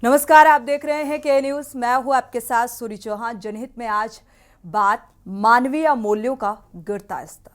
नमस्कार, आप देख रहे हैं के न्यूज। मैं हूं आपके साथ सूरी चौहान। जनहित में आज बात मानवीय मूल्यों का गिरता स्तर।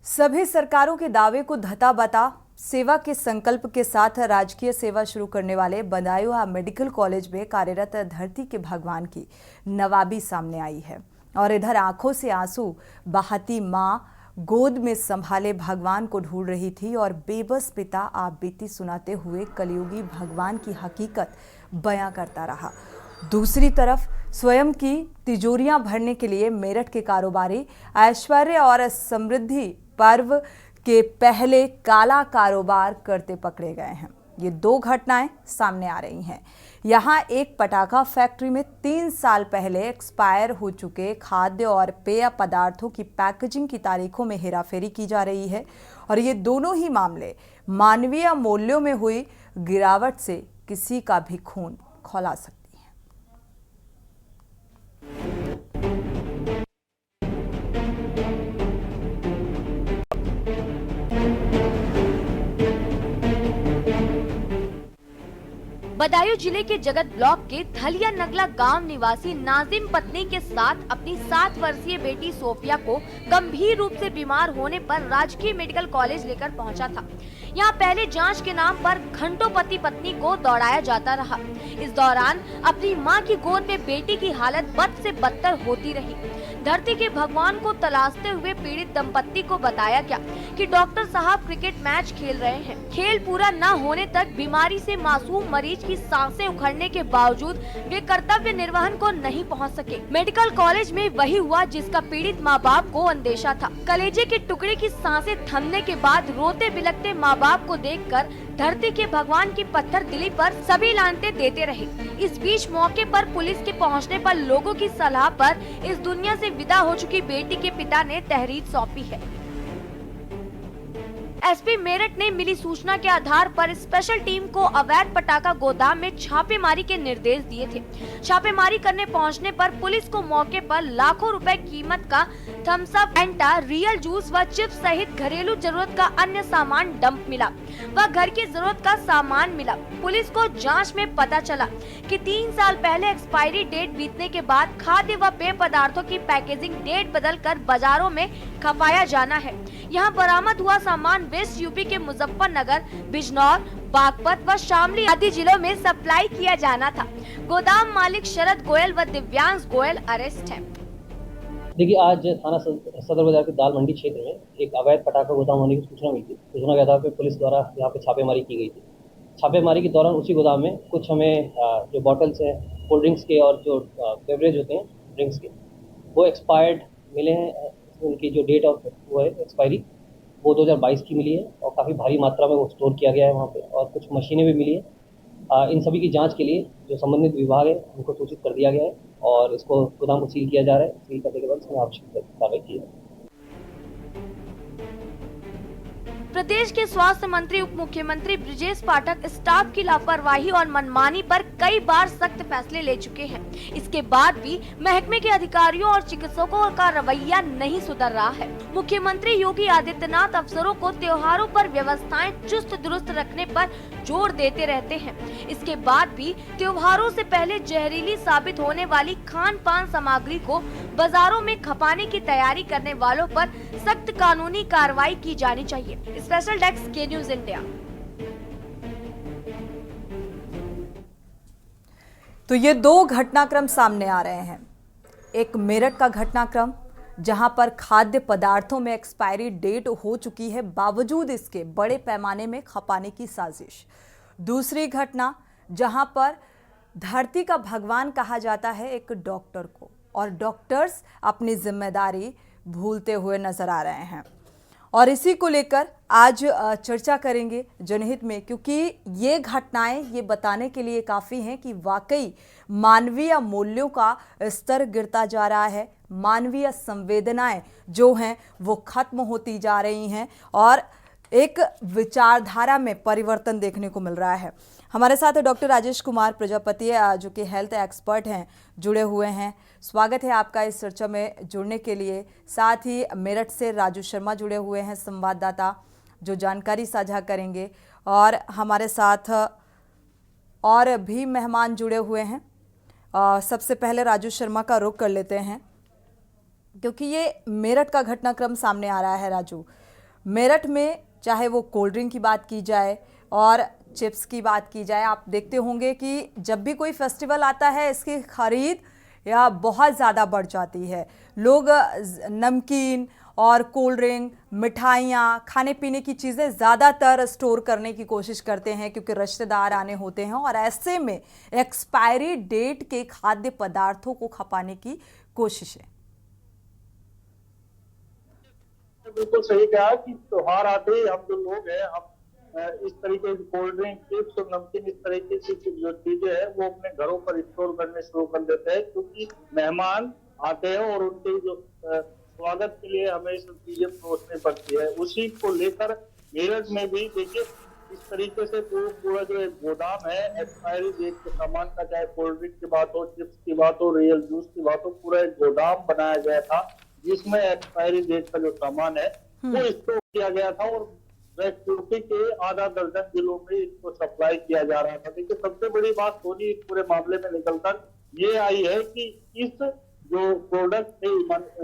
सभी सरकारों के दावे को धता बता सेवा के संकल्प के साथ राजकीय सेवा शुरू करने वाले बदायूं मेडिकल कॉलेज में कार्यरत धरती के भगवान की नवाबी सामने आई है। और इधर आंखों से आंसू बहाती मां गोद में संभाले भगवान को ढूंढ रही थी और बेबस पिता आप बीती सुनाते हुए कलयुगी भगवान की हकीकत बयां करता रहा। दूसरी तरफ स्वयं की तिजोरियां भरने के लिए मेरठ के कारोबारी ऐश्वर्य और समृद्धि पर्व के पहले काला कारोबार करते पकड़े गए हैं। ये दो घटनाएं सामने आ रही हैं। यहां एक पटाखा फैक्ट्री में 3 साल पहले एक्सपायर हो चुके खाद्य और पेय पदार्थों की पैकेजिंग की तारीखों में हेराफेरी की जा रही है और ये दोनों ही मामले मानवीय मूल्यों में हुई गिरावट से किसी का भी खून खौला सकते हैं। बदायूं जिले के जगत ब्लॉक के थलिया नगला गांव निवासी नाजिम पत्नी के साथ अपनी 7 वर्षीय बेटी सोफिया को गंभीर रूप से बीमार होने पर राजकीय मेडिकल कॉलेज लेकर पहुंचा था। यहां पहले जांच के नाम पर घंटों पति पत्नी को दौड़ाया जाता रहा। इस दौरान अपनी मां की गोद में बेटी की हालत बद से बदतर होती रही। धरती के भगवान को तलाशते हुए पीड़ित दंपत्ति को बताया गया कि डॉक्टर साहब क्रिकेट मैच खेल रहे हैं। खेल पूरा न होने तक बीमारी से मासूम मरीज की सांसें उखड़ने के बावजूद वे कर्तव्य निर्वहन को नहीं पहुंच सके। मेडिकल कॉलेज में वही हुआ जिसका पीड़ित माँ बाप को अंदेशा था। कलेजे के टुकड़े की सांसें थमने के बाद रोते बिलखते माँ बाप को देखकर धरती के भगवान की पत्थर दिली पर सभी लानते देते रहे। इस बीच मौके पर पुलिस के पहुंचने पर लोगों की सलाह पर इस दुनिया से विदा हो चुकी बेटी के पिता ने तहरीर सौंपी है। एसपी मेरठ ने मिली सूचना के आधार पर स्पेशल टीम को अवैध पटाखा गोदाम में छापेमारी के निर्देश दिए थे। छापेमारी करने पहुंचने पर पुलिस को मौके पर लाखों रुपए कीमत का thumbs up, Fanta, real juice व चिप्स सहित घरेलू जरूरत का अन्य सामान डंप मिला व घर की जरूरत का सामान मिला। पुलिस को जांच में पता चला कि 3 साल पहले एक्सपायरी डेट बीतने के बाद खाद्य व पेय पदार्थों की पैकेजिंग डेट बदलकर बाजारों में खपाया जाना है। यहाँ बरामद हुआ सामान वेस्ट यूपी के मुजफ्फरनगर, बिजनौर, बागपत व शामली आदि जिलों में सप्लाई किया जाना था। गोदाम मालिक शरद गोयल व दिव्यांश गोयल अरेस्ट है। देखिए, आज थाना सदर बाजार के दाल मंडी क्षेत्र में एक अवैध पटाखा गोदाम होने की सूचना मिली थी। सूचना के आधार पर पुलिस द्वारा यहाँ पे छापेमारी की गई थी। छापेमारी के दौरान उसी गोदाम में कुछ हमें जो बॉटल्स हैं कोल्ड ड्रिंक्स के और जो बेवरेज होते हैं ड्रिंक्स के, वो एक्सपायर्ड मिले हैं। उनकी जो डेट ऑफ वो है एक्सपायरी वो 2022 की मिली है और काफ़ी भारी मात्रा में वो स्टोर किया गया है वहाँ पे, और कुछ मशीनें भी मिली है। इन सभी की जांच के लिए जो संबंधित विभाग है उनको सूचित कर दिया गया है और इसको गोदाम को सील किया जा रहा है। सील करने के बाद इसमें आवश्यक कार्रवाई की है। प्रदेश के स्वास्थ्य मंत्री उप मुख्यमंत्री ब्रिजेश पाठक स्टाफ की लापरवाही और मनमानी पर कई बार सख्त फैसले ले चुके हैं। इसके बाद भी महकमे के अधिकारियों और चिकित्सकों का रवैया नहीं सुधर रहा है। मुख्यमंत्री योगी आदित्यनाथ अफसरों को त्योहारों पर व्यवस्थाएं चुस्त दुरुस्त रखने पर जोर देते रहते हैं। इसके बाद भी त्योहारों से पहले जहरीली साबित होने वाली खान पान सामग्री को बाजारों में खपाने की तैयारी करने वालों पर सख्त कानूनी कार्रवाई की जानी चाहिए। स्पेशल डेस्क के न्यूज इंडिया। तो ये दो घटनाक्रम सामने आ रहे हैं। एक मेरठ का घटनाक्रम जहां पर खाद्य पदार्थों में एक्सपायरी डेट हो चुकी है, बावजूद इसके बड़े पैमाने में खपाने की साजिश। दूसरी घटना जहां पर धरती का भगवान कहा जाता है एक डॉक्टर को, और डॉक्टर्स अपनी जिम्मेदारी भूलते हुए नजर आ रहे हैं। और इसी को लेकर आज चर्चा करेंगे जनहित में, क्योंकि ये घटनाएं ये बताने के लिए काफ़ी हैं कि वाकई मानवीय मूल्यों का स्तर गिरता जा रहा है, मानवीय संवेदनाएं जो हैं वो खत्म होती जा रही हैं और एक विचारधारा में परिवर्तन देखने को मिल रहा है। हमारे साथ डॉक्टर राजेश कुमार प्रजापति जो कि हेल्थ एक्सपर्ट हैं, जुड़े हुए हैं। स्वागत है आपका इस चर्चा में जुड़ने के लिए। साथ ही मेरठ से राजू शर्मा जुड़े हुए हैं, संवाददाता, जो जानकारी साझा करेंगे। और हमारे साथ और भी मेहमान जुड़े हुए हैं। सबसे पहले राजू शर्मा का रुख कर लेते हैं, क्योंकि ये मेरठ का घटनाक्रम सामने आ रहा है। राजू, मेरठ में चाहे वो कोल्ड ड्रिंक की बात की जाए और चिप्स की बात की जाए, आप देखते होंगे कि जब भी कोई फेस्टिवल आता है इसकी खरीद या बहुत ज़्यादा बढ़ जाती है। लोग नमकीन और कोल्ड ड्रिंक, मिठाइयाँ, खाने पीने की चीज़ें ज़्यादातर स्टोर करने की कोशिश करते हैं, क्योंकि रिश्तेदार आने होते हैं और ऐसे में एक्सपायरी डेट के खाद्य पदार्थों को खपाने की कोशिश है। बिल्कुल सही कहा कि त्योहार आते ही हम जो लोग हैं, हम इस तरीके की कोल्ड ड्रिंक, चिप्स और नमकीन, इस तरीके की जो चीजें हैं वो अपने घरों पर स्टोर करने शुरू कर देते हैं, क्योंकि मेहमान आते हैं और उनके जो स्वागत के लिए हमें सब चीजें परोसनी पड़ती है। उसी को लेकर मेरठ में भी देखिए इस तरीके से पूरा जो एक गोदाम है एक्सपायरी डेट के सामान का, चाहे कोल्ड ड्रिंक की बात हो, चिप्स की बात हो, रियल जूस की बात हो, पूरा एक गोदाम बनाया गया था जिसमें एक्सपायरी डेट का जो सामान है वो स्टोर किया गया था और यूपी के आधा दर्जन जिलों में इसको सप्लाई किया जा रहा था। देखिए सबसे बड़ी बात सोनी इस पूरे मामले में निकलकर ये आई है कि इस जो प्रोडक्ट थे,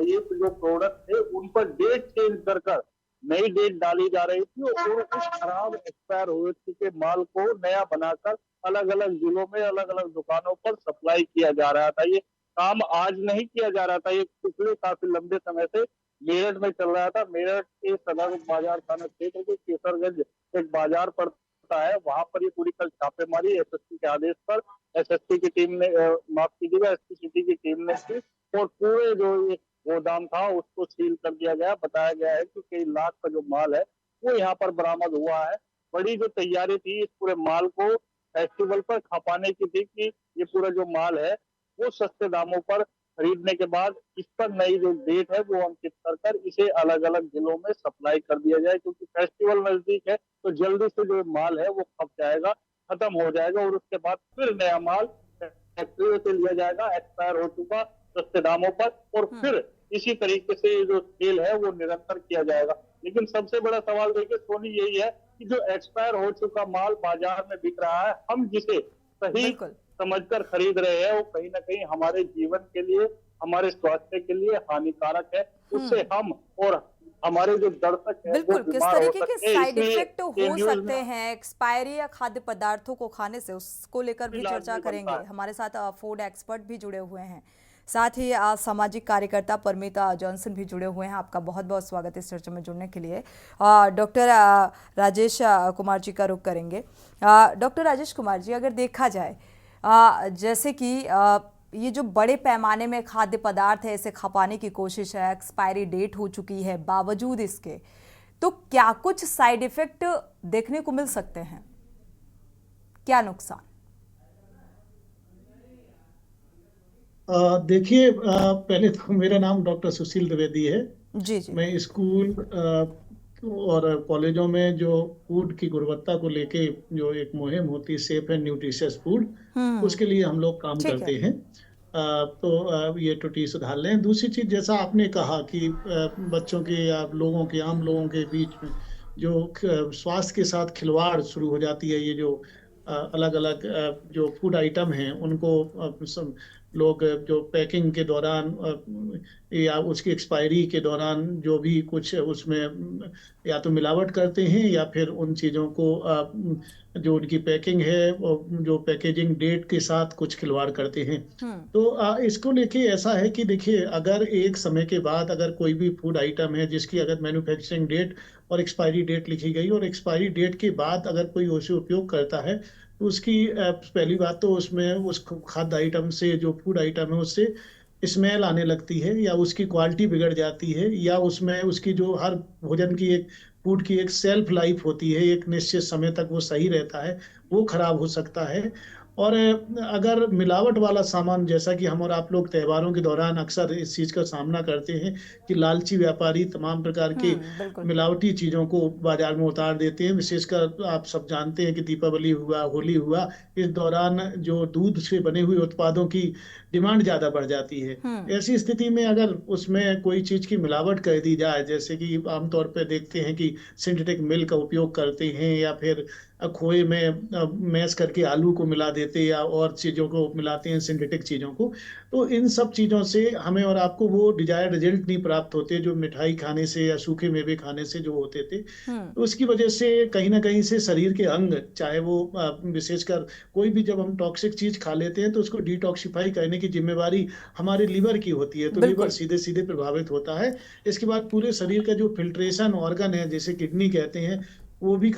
ये जो प्रोडक्ट थे उन पर डेट चेंज कर नई डेट डाली जा रही थी और उस खराब एक्सपायर हो चुके माल को नया बनाकर अलग अलग जिलों में अलग अलग दुकानों पर सप्लाई किया जा रहा था। ये काम आज नहीं किया जा रहा था, ये पिछले काफी लंबे समय से मेरठ में चल रहा था। मेरठ के सदर बाजार थाना क्षेत्र के केसरगंज एक बाजार पड़ता है, वहां पर ये पूरी कल छापेमारी एसएसपी के आदेश पर एसएसपी की टीम ने, माफ कीजिएगा, एसपी सिटी की टीम ने की और पूरे जो ये गोदाम था उसको सील कर दिया गया। बताया गया है कि कई लाख का जो माल है वो यहाँ पर बरामद हुआ है। बड़ी जो तैयारी थी इस पूरे माल को फेस्टिवल पर खपाने की थी कि ये पूरा जो माल है वो सस्ते दामों पर खरीदने के बाद इस पर नई जो डेट है वो अंकित कर इसे अलग अलग जिलों में सप्लाई कर दिया जाए, क्योंकि फेस्टिवल नजदीक है तो जल्दी से जो माल है वो खप जाएगा, खत्म हो जाएगा और उसके बाद फिर नया माल फैक्ट्री से लिया जाएगा एक्सपायर हो चुका सस्ते दामों पर और फिर इसी तरीके से जो सेल है वो निरंतर किया जाएगा। लेकिन सबसे बड़ा सवाल देखिए सोनी यही है कि जो एक्सपायर हो चुका माल बाजार में बिक रहा है, हम जिसे सही समझकर खरीद रहे हैं वो कहीं ना कहीं हमारे जीवन के लिए, हमारे स्वास्थ्य के लिए हानिकारक है। उससे हम और हमारे जो दर्शक हैं बिल्कुल, वो किस बीमार हो तरीके के सकते हैं। साइड इसलिए इफेक्ट हो सकते हैं एक्सपायरी या खाद्य पदार्थों को खाने से, उसको लेकर भी चर्चा करेंगे। हमारे साथ फूड एक्सपर्ट भी जुड़े हुए हैं, साथ ही सामाजिक कार्यकर्ता परमिता जॉनसन भी जुड़े हुए हैं। आपका बहुत बहुत स्वागत है इस चर्चा में जुड़ने के लिए। डॉक्टर राजेश कुमार जी का रुख करेंगे। डॉक्टर राजेश कुमार जी, अगर देखा जाए जैसे कि ये जो बड़े पैमाने में खाद्य पदार्थ है इसे खपाने की कोशिश है, एक्सपायरी डेट हो चुकी है, बावजूद इसके तो क्या कुछ साइड इफेक्ट देखने को मिल सकते हैं? क्या नुकसान? देखिए, पहले तो मेरा नाम डॉक्टर सुशील द्विवेदी है। जी जी। मैं स्कूल और कॉलेजों में जो फूड की गुणवत्ता को लेके जो एक मुहिम होती है सेफ एंड न्यूट्रिशियस फूड, उसके लिए हम लोग काम करते हैं। तो ये त्रुटि सुधार लें। दूसरी चीज, जैसा आपने कहा कि बच्चों के या लोगों के, आम लोगों के बीच में जो स्वास्थ्य के साथ खिलवाड़ शुरू हो जाती है, ये जो अलग अलग जो फूड आइटम हैं उनको लोग जो पैकिंग के दौरान या उसकी एक्सपायरी के दौरान जो भी कुछ उसमें या तो मिलावट करते हैं या फिर उन चीज़ों को जो उनकी पैकिंग है जो पैकेजिंग डेट के साथ कुछ खिलवाड़ करते हैं। तो इसको लेके ऐसा है कि देखिए, अगर एक समय के बाद अगर कोई भी फूड आइटम है जिसकी अगर मैन्युफैक्चरिंग डेट और एक्सपायरी डेट लिखी गई और एक्सपायरी डेट के बाद अगर कोई उसे उपयोग करता है तो उसकी पहली बात तो उसमें उस खाद्य आइटम से, जो फूड आइटम है, उससे स्मेल आने लगती है या उसकी क्वालिटी बिगड़ जाती है, या उसमें उसकी जो हर भोजन की एक फूड की एक सेल्फ लाइफ होती है, एक निश्चित समय तक वो सही रहता है, वो खराब हो सकता है। और अगर मिलावट वाला सामान, जैसा कि हम और आप लोग त्योहारों के दौरान अक्सर इस चीज का सामना करते हैं कि लालची व्यापारी तमाम प्रकार के बिल्कुल। मिलावटी चीजों को बाजार में उतार देते हैं। विशेषकर आप सब जानते हैं कि दीपावली हुआ, होली हुआ, इस दौरान जो दूध से बने हुए उत्पादों की डिमांड ज्यादा बढ़ जाती है। ऐसी स्थिति में अगर उसमें कोई चीज की मिलावट कर दी जाए, जैसे कि आमतौर पर देखते हैं कि सिंथेटिक मिल्क का उपयोग करते हैं, या फिर खोए में मैश करके आलू को मिला देते, या और चीजों को मिलाते हैं, सिंथेटिक चीजों को, तो इन सब चीजों से हमें और आपको वो डिजायर्ड रिजल्ट नहीं प्राप्त होते जो मिठाई खाने से या सूखे मेवे खाने से जो होते थे। तो उसकी वजह से कहीं ना कहीं से शरीर के अंग, चाहे वो विशेषकर कोई भी, जब हम टॉक्सिक चीज खा लेते हैं तो उसको डिटॉक्सिफाई करने की जिम्मेवारी हमारे लीवर की होती है, तो लीवर सीधे सीधे प्रभावित होता है। इसके बाद पूरे शरीर का जो फिल्ट्रेशन ऑर्गन है, जैसे किडनी कहते हैं, वो भी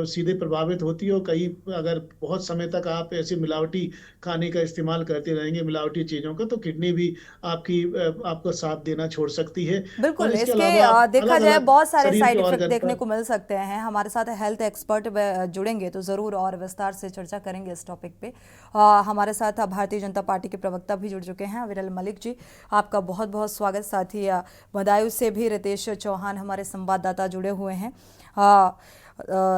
सीधे प्रभावित होती है। और कई, अगर बहुत समय तक आप ऐसे मिलावटी खाने का इस्तेमाल करते रहेंगे, मिलावटी चीजों का, तो किडनी भी आपका साथ देना छोड़ सकती है। बिल्कुल। और इसके इसके अलावा देखा जाए बहुत सारे शरीर साइड के इफेक्ट organ देखने पर- को मिल सकते हैं। हमारे साथ हेल्थ एक्सपर्ट जुड़ेंगे तो जरूर और विस्तार से चर्चा करेंगे इस टॉपिक पे। हमारे साथ भारतीय जनता पार्टी के प्रवक्ता भी जुड़ चुके हैं, अविरल मलिक जी, आपका बहुत बहुत स्वागत। साथ ही बदायूं से भी रितेश चौहान हमारे संवाददाता जुड़े हुए हैं।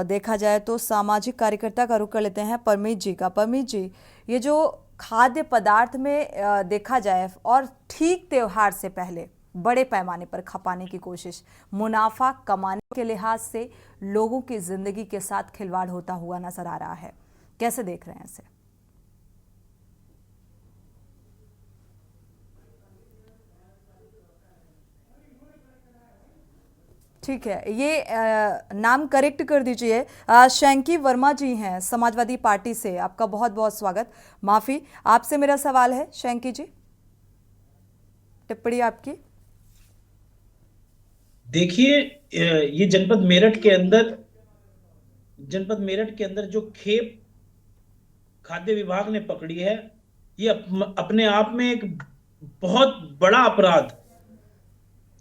देखा जाए तो सामाजिक कार्यकर्ता का रुख कर लेते हैं परमीत जी का। परमीत जी, ये जो खाद्य पदार्थ में देखा जाए और ठीक त्योहार से पहले बड़े पैमाने पर खपाने की कोशिश, मुनाफा कमाने के लिहाज से लोगों की जिंदगी के साथ खिलवाड़ होता हुआ नजर आ रहा है, कैसे देख रहे हैं इसे? ठीक है, ये नाम करेक्ट कर दीजिए। शैंकी वर्मा जी हैं समाजवादी पार्टी से, आपका बहुत बहुत स्वागत। माफी, आपसे मेरा सवाल है शैंकी जी, टिप्पणी आपकी। देखिए, ये जनपद मेरठ के अंदर जो खेप खाद्य विभाग ने पकड़ी है, ये अपने आप में एक बहुत बड़ा अपराध,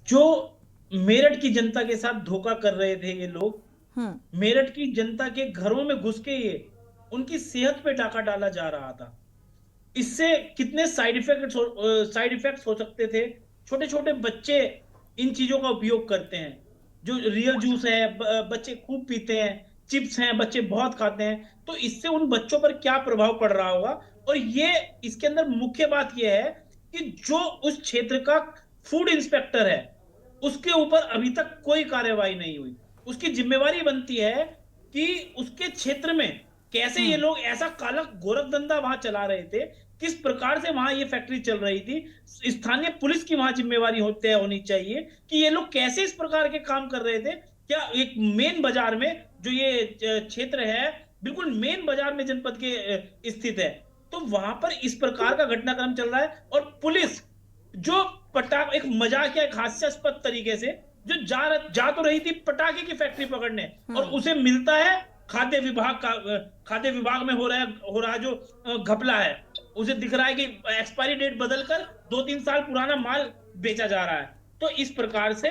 जो मेरठ की जनता के साथ धोखा कर रहे थे ये लोग। मेरठ की जनता के घरों में घुस के ये उनकी सेहत पे डाका डाला जा रहा था। इससे कितने साइड इफेक्ट्स हो सकते थे। छोटे छोटे बच्चे इन चीजों का उपयोग करते हैं। जो रियल जूस है बच्चे खूब पीते हैं, चिप्स हैं बच्चे बहुत खाते हैं, तो इससे उन बच्चों पर क्या प्रभाव पड़ रहा होगा। और ये इसके अंदर मुख्य बात यह है कि जो उस क्षेत्र का फूड इंस्पेक्टर है, उसके ऊपर अभी तक कोई कार्रवाई नहीं हुई। उसकी जिम्मेवारी बनती है कि उसके क्षेत्र में कैसे ये लोग ऐसा काला गोरख धंधा वहां चला रहे थे, किस प्रकार से वहां ये फैक्ट्री चल रही थी। स्थानीय पुलिस की वहां जिम्मेवारी होनी चाहिए कि ये लोग कैसे इस प्रकार के काम कर रहे थे। क्या एक मेन बाजार में, जो ये क्षेत्र है बिल्कुल मेन बाजार में जनपद के स्थित है, तो वहां पर इस प्रकार का घटनाक्रम चल रहा है। और पुलिस जो एक मजाक या एक हास्यास्पद तरीके से जो जा तो रही थी पटाखे की फैक्ट्री पकड़ने, और उसे मिलता है खाद्य विभाग में हो रहा जो घपला है, उसे दिख रहा है कि एक्सपायरी डेट बदलकर 2-3 साल पुराना माल बेचा जा रहा है। तो इस प्रकार से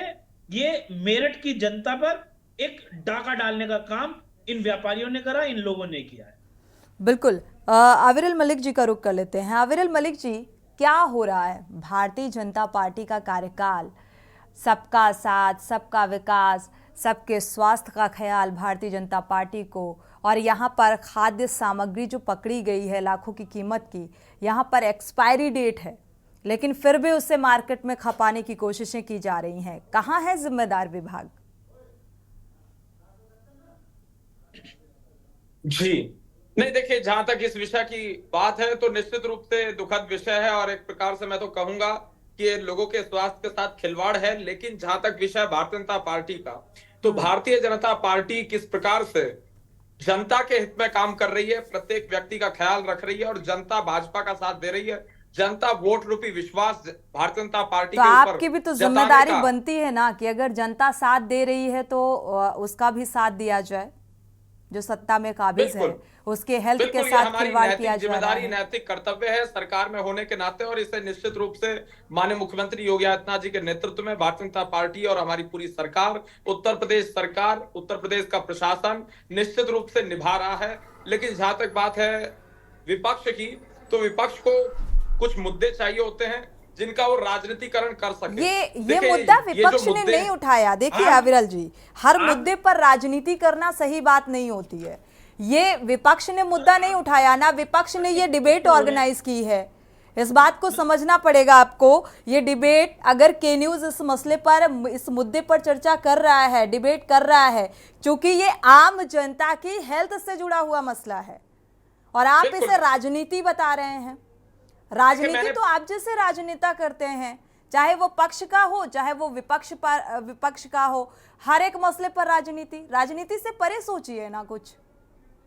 ये मेरठ की जनता पर एक डाका डालने का काम इन व्यापारियों ने करा, इन लोगों ने किया है। बिल्कुल। अविरल मलिक जी का रुख कर लेते हैं। अविरल मलिक जी, क्या हो रहा है? भारतीय जनता पार्टी का कार्यकाल, सबका साथ, सबका विकास, सबके स्वास्थ्य का ख्याल भारतीय जनता पार्टी को, और यहाँ पर खाद्य सामग्री जो पकड़ी गई है लाखों की कीमत की, यहाँ पर एक्सपायरी डेट है, लेकिन फिर भी उससे मार्केट में खपाने की कोशिशें की जा रही हैं। कहाँ है जिम्मेदार विभाग? जी नहीं, देखिए, जहां तक इस विषय की बात है तो निश्चित रूप से दुखद विषय है, और एक प्रकार से मैं तो कहूंगा कि ये लोगों के स्वास्थ्य के साथ खिलवाड़ है। लेकिन जहां तक विषय भारतीय जनता पार्टी का, तो भारतीय जनता पार्टी किस प्रकार से जनता के हित में काम कर रही है, प्रत्येक व्यक्ति का ख्याल रख रही है, और जनता भाजपा का साथ दे रही है। जनता वोट रूपी विश्वास भारतीय जनता पार्टी तो के ऊपर आपकी भी तो जिम्मेदारी बनती है ना कि अगर जनता साथ दे रही है तो उसका भी साथ दिया जाए। जो सत्ता में काबिज है उसके हेल्थ के बिल्कुल, ये साथ हमारी खिलवाड़ किया नैतिक जा रहा जिम्मेदारी, है। नैतिक कर्तव्य है सरकार में होने के नाते, और इसे निश्चित रूप से माननीय मुख्यमंत्री योगी आदित्यनाथ जी के नेतृत्व में भारतीय जनता पार्टी और हमारी पूरी सरकार, उत्तर प्रदेश सरकार, उत्तर प्रदेश का प्रशासन निश्चित रूप से निभा रहा है। लेकिन जहां तक बात है विपक्ष की, तो विपक्ष को कुछ मुद्दे चाहिए होते हैं जिनका वो राजनीतिकरण कर सके। ये मुद्दा विपक्ष ने नहीं उठाया। देखिए अविरल जी, हर मुद्दे पर राजनीति करना सही बात नहीं होती है। ये विपक्ष ने मुद्दा नहीं उठाया ना, विपक्ष ने ये डिबेट ऑर्गेनाइज की है। इस बात को समझना पड़ेगा आपको। ये डिबेट, अगर के न्यूज इस मसले पर, इस मुद्दे पर चर्चा कर रहा है, डिबेट कर रहा है, क्योंकि ये आम जनता की हेल्थ से जुड़ा हुआ मसला है और आप इसे राजनीति बता रहे हैं। राजनीति तो आप जैसे राजनेता करते हैं, चाहे वो पक्ष का हो चाहे वो विपक्ष का हो, हर एक मसले पर राजनीति से परे सोचिए ना कुछ।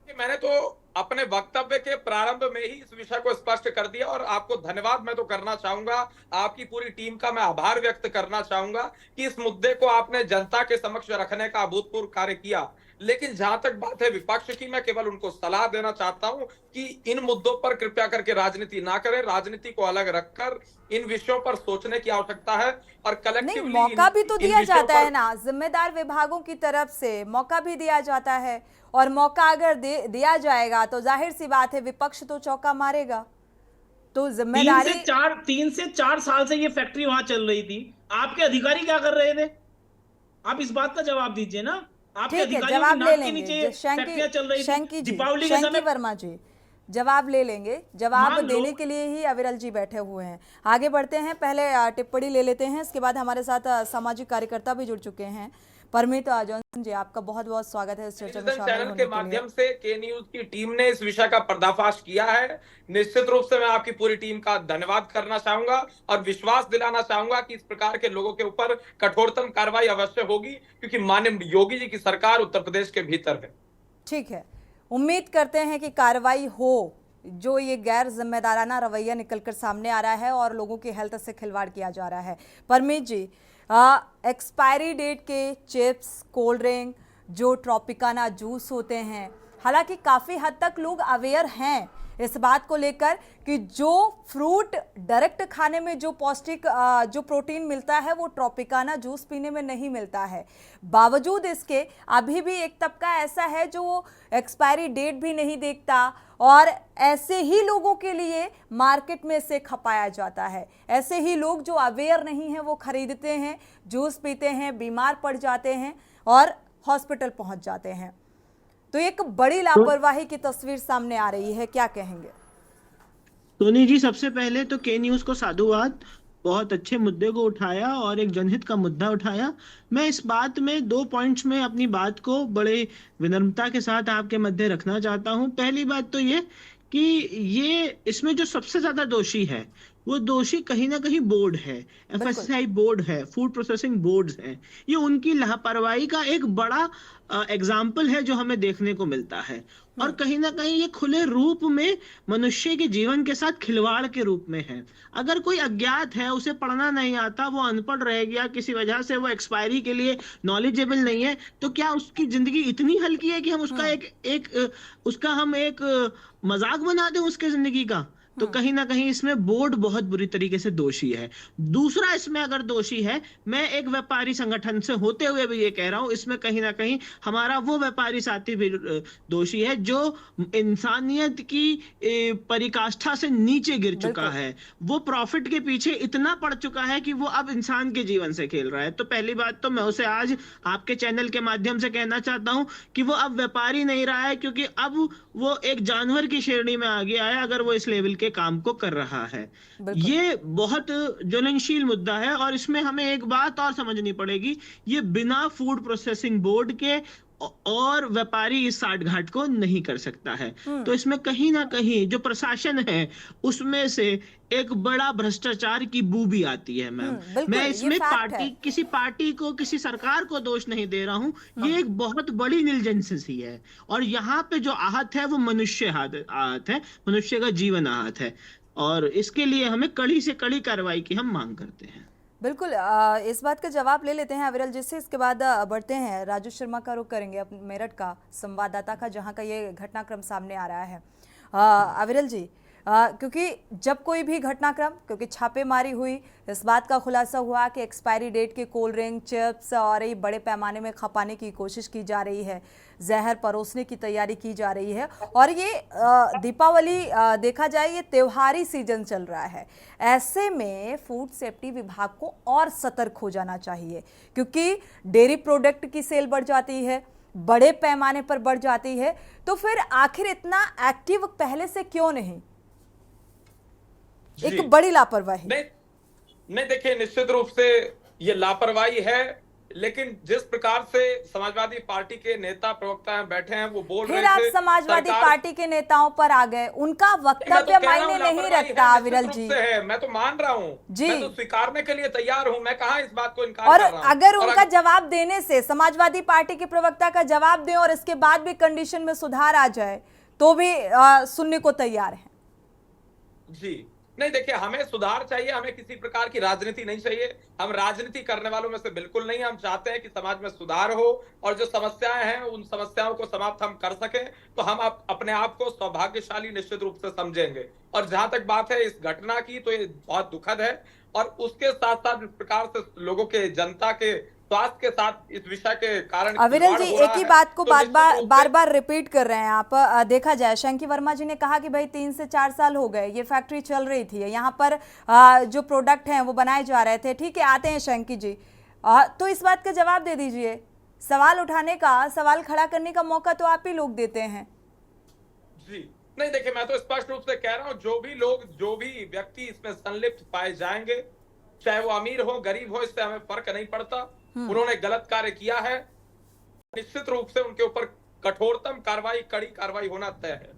मैंने तो अपने वक्तव्य के प्रारंभ में ही इस विषय को स्पष्ट कर दिया, और आपको धन्यवाद मैं तो करना चाहूंगा, आपकी पूरी टीम का मैं आभार व्यक्त करना चाहूंगा कि इस मुद्दे को आपने जनता के समक्ष रखने का अभूतपूर्व कार्य किया। लेकिन जहां तक बात है विपक्ष की, मैं केवल उनको सलाह देना चाहता हूं कि इन मुद्दों पर कृपया करके राजनीति ना करें, राजनीति को अलग रखकर इन विषयों पर सोचने की आवश्यकता है और कलेक्टिवली मौका भी तो दिया जाता है ना, जिम्मेदार विभागों की तरफ से मौका भी दिया जाता है, और मौका अगर दिया जाएगा तो जाहिर सी बात है विपक्ष तो चौका मारेगा। तो जिम्मेदारी 3 से 4 साल से ये फैक्ट्री वहां चल रही थी, आपके अधिकारी क्या कर रहे थे? आप इस बात का जवाब दीजिए ना। आपके अधिकारियों जवाब ले लेंगे। दीपावली के समय वर्मा जी जवाब ले लेंगे। जवाब देने के लिए ही अविरल जी बैठे हुए हैं। आगे बढ़ते हैं, पहले टिप्पणी ले लेते हैं, इसके बाद हमारे साथ सामाजिक कार्यकर्ता भी जुड़ चुके हैं। परमित जॉनसन जी, आपका बहुत बहुत स्वागत है इस चर्चा में शामिल होने के माध्यम से। के न्यूज की टीम ने इस विषय का पर्दाफाश किया है। निश्चित रूप से मैं आपकी पूरी टीम का धन्यवाद करना चाहूंगा और विश्वास दिलाना चाहूंगा कि इस प्रकार के लोगों के ऊपर कठोरतम कार्रवाई अवश्य होगी, क्योंकि माननीय योगी जी की सरकार उत्तर प्रदेश के भीतर है। ठीक है, उम्मीद करते हैं कि कार्रवाई हो। जो ये गैर जिम्मेदाराना रवैया निकलकर सामने आ रहा है और लोगों की हेल्थ से खिलवाड़ किया जा रहा है। परमीत जी, एक्सपायरी डेट के चिप्स, कोल्ड ड्रिंक, जो ट्रॉपिकाना जूस होते हैं, हालांकि काफ़ी हद तक लोग अवेयर हैं इस बात को लेकर कि जो फ्रूट डायरेक्ट खाने में जो पौष्टिक जो प्रोटीन मिलता है वो ट्रॉपिकाना जूस पीने में नहीं मिलता है। बावजूद इसके अभी भी एक तबका ऐसा है जो एक्सपायरी डेट भी नहीं देखता और ऐसे ही लोगों के लिए मार्केट में से खपाया जाता है। ऐसे ही लोग जो अवेयर नहीं हैं वो खरीदते हैं, जूस पीते हैं, बीमार पड़ जाते हैं और हॉस्पिटल पहुंच जाते हैं। तो एक बड़ी लापरवाही की तस्वीर सामने आ रही है, क्या कहेंगे? सोनी जी, सबसे पहले तो के न्यूज को साधुवाद, बहुत अच्छे मुद्दे को उठाया और एक जनहित का मुद्दा उठाया। मैं इस बात में 2 पॉइंट्स में अपनी बात को बड़े विनम्रता के साथ आपके मध्य रखना चाहता हूं। पहली बात तो ये कि ये इसमें जो सबसे ज्यादा दोषी है वो दोषी कहीं ना कहीं बोर्ड है, एफएसएसआई बोर्ड है, फूड प्रोसेसिंग बोर्ड्स हैं। ये उनकी लापरवाही का एक बड़ा एग्जाम्पल है जो हमें देखने को मिलता है और कहीं ना कहीं ये खुले रूप में मनुष्य के जीवन के साथ खिलवाड़ के रूप में है। अगर कोई अज्ञात है, उसे पढ़ना नहीं आता, वो अनपढ़ रह गया, किसी वजह से वो एक्सपायरी के लिए नॉलेजेबल नहीं है, तो क्या उसकी जिंदगी इतनी हल्की है कि हम उसका हम एक मजाक बना दें उसके जिंदगी का? तो कहीं ना कहीं इसमें बोर्ड बहुत बुरी तरीके से दोषी है। दूसरा, इसमें अगर दोषी है, मैं एक व्यापारी संगठन से होते हुए भी ये कह रहा हूं, इसमें कहीं ना कहीं हमारा वो व्यापारी साथी भी दोषी है जो इंसानियत की परिकाष्ठा से नीचे गिर चुका है। वो प्रॉफिट के पीछे इतना पड़ चुका है कि वो अब इंसान के जीवन से खेल रहा है। तो पहली बात तो मैं उसे आज आपके चैनल के माध्यम से कहना चाहता हूं कि वो अब व्यापारी नहीं रहा है, क्योंकि अब वो एक जानवर की श्रेणी में आ गया है अगर वो इस लेवल के काम को कर रहा है। ये बहुत ज्वलनशील मुद्दा है और इसमें हमें एक बात और समझनी पड़ेगी, ये बिना फूड प्रोसेसिंग बोर्ड के और व्यापारी इस साठगांठ को नहीं कर सकता है। तो इसमें कहीं ना कहीं जो प्रशासन है उसमें से एक बड़ा भ्रष्टाचार की बू भी आती है। मैं इसमें किसी पार्टी को, किसी सरकार को दोष नहीं दे रहा हूं। ये एक बहुत बड़ी निलजेंसी है और यहाँ पे जो आहत है वो मनुष्य आहत है, मनुष्य का जीवन आहत है और इसके लिए हमें कड़ी से कड़ी कार्रवाई की हम मांग करते हैं। बिल्कुल, इस बात का जवाब ले लेते हैं अविरल जी से, इसके बाद बढ़ते हैं। राजू शर्मा का रुख करेंगे अपने मेरठ का संवाददाता का, जहां का ये घटनाक्रम सामने आ रहा है। अविरल जी, क्योंकि जब कोई भी घटनाक्रम, क्योंकि छापेमारी हुई, इस बात का खुलासा हुआ कि एक्सपायरी डेट के कोल्ड ड्रिंक, चिप्स और ये बड़े पैमाने में खपाने की कोशिश की जा रही है, जहर परोसने की तैयारी की जा रही है, और ये दीपावली देखा जाए ये त्योहारी सीजन चल रहा है। ऐसे में फूड सेफ्टी विभाग को और सतर्क हो जाना चाहिए, क्योंकि डेयरी प्रोडक्ट की सेल बढ़ जाती है, बड़े पैमाने पर बढ़ जाती है, तो फिर आखिर इतना एक्टिव पहले से क्यों नहीं? एक बड़ी लापरवाही। नहीं देखिए, निश्चित रूप से ये लापरवाही है, लेकिन जिस प्रकार से समाजवादी पार्टी के नेता प्रवक्ता बैठे हैं वो बोल रहे थे, फिर आप समाजवादी पार्टी के नेताओं पर आ गए, उनका वक्तव्य मायने नहीं रखता अविरल जी। मैं तो मान रहा हूँ जी, मैं तो स्वीकारने के लिए तैयार हूँ, मैं कहाँ इस बात को इनकार और कर रहा हूँ। अगर उनका जवाब देने से, समाजवादी पार्टी के प्रवक्ता का जवाब दें और इसके बाद भी कंडीशन में सुधार आ जाए तो भी सुनने को तैयार है जी। नहीं देखिए, हमें सुधार चाहिए, हमें किसी प्रकार की राजनीति नहीं चाहिए, हम राजनीति करने वालों में से बिल्कुल नहीं। हम चाहते हैं कि समाज में सुधार हो और जो समस्याएं हैं उन समस्याओं को समाप्त हम कर सकें, तो हम अपने आप को सौभाग्यशाली निश्चित रूप से समझेंगे। और जहां तक बात है इस घटना की, तो ये बहुत दुखद है, और उसके साथ साथ इस प्रकार से लोगों के, जनता के स्वास्थ्य के साथ इस विषय के कारण अविरल जी एक ही बात को बार बार रिपीट कर रहे हैं आप। देखा जाए, शंकी वर्मा जी ने कहा कि भाई 3 से 4 साल हो गए ये फैक्ट्री चल रही थी, यहाँ पर जो प्रोडक्ट हैं वो बनाए जा रहे थे। ठीक है, आते हैं शंकी जी, तो इस बात का जवाब दे दीजिए। सवाल उठाने का, सवाल खड़ा करने का मौका तो आप ही लोग देते हैं जी। नहीं देखिए, मैं तो स्पष्ट रूप से कह रहा हूँ, जो भी लोग, जो भी व्यक्ति इसमें संलिप्त पाए जाएंगे, चाहे वो अमीर हो गरीब हो, इससे हमें फर्क नहीं पड़ता, उन्होंने गलत कार्य किया है, निश्चित रूप से उनके ऊपर कठोरतम कार्रवाई, कड़ी कार्रवाई होना तय है।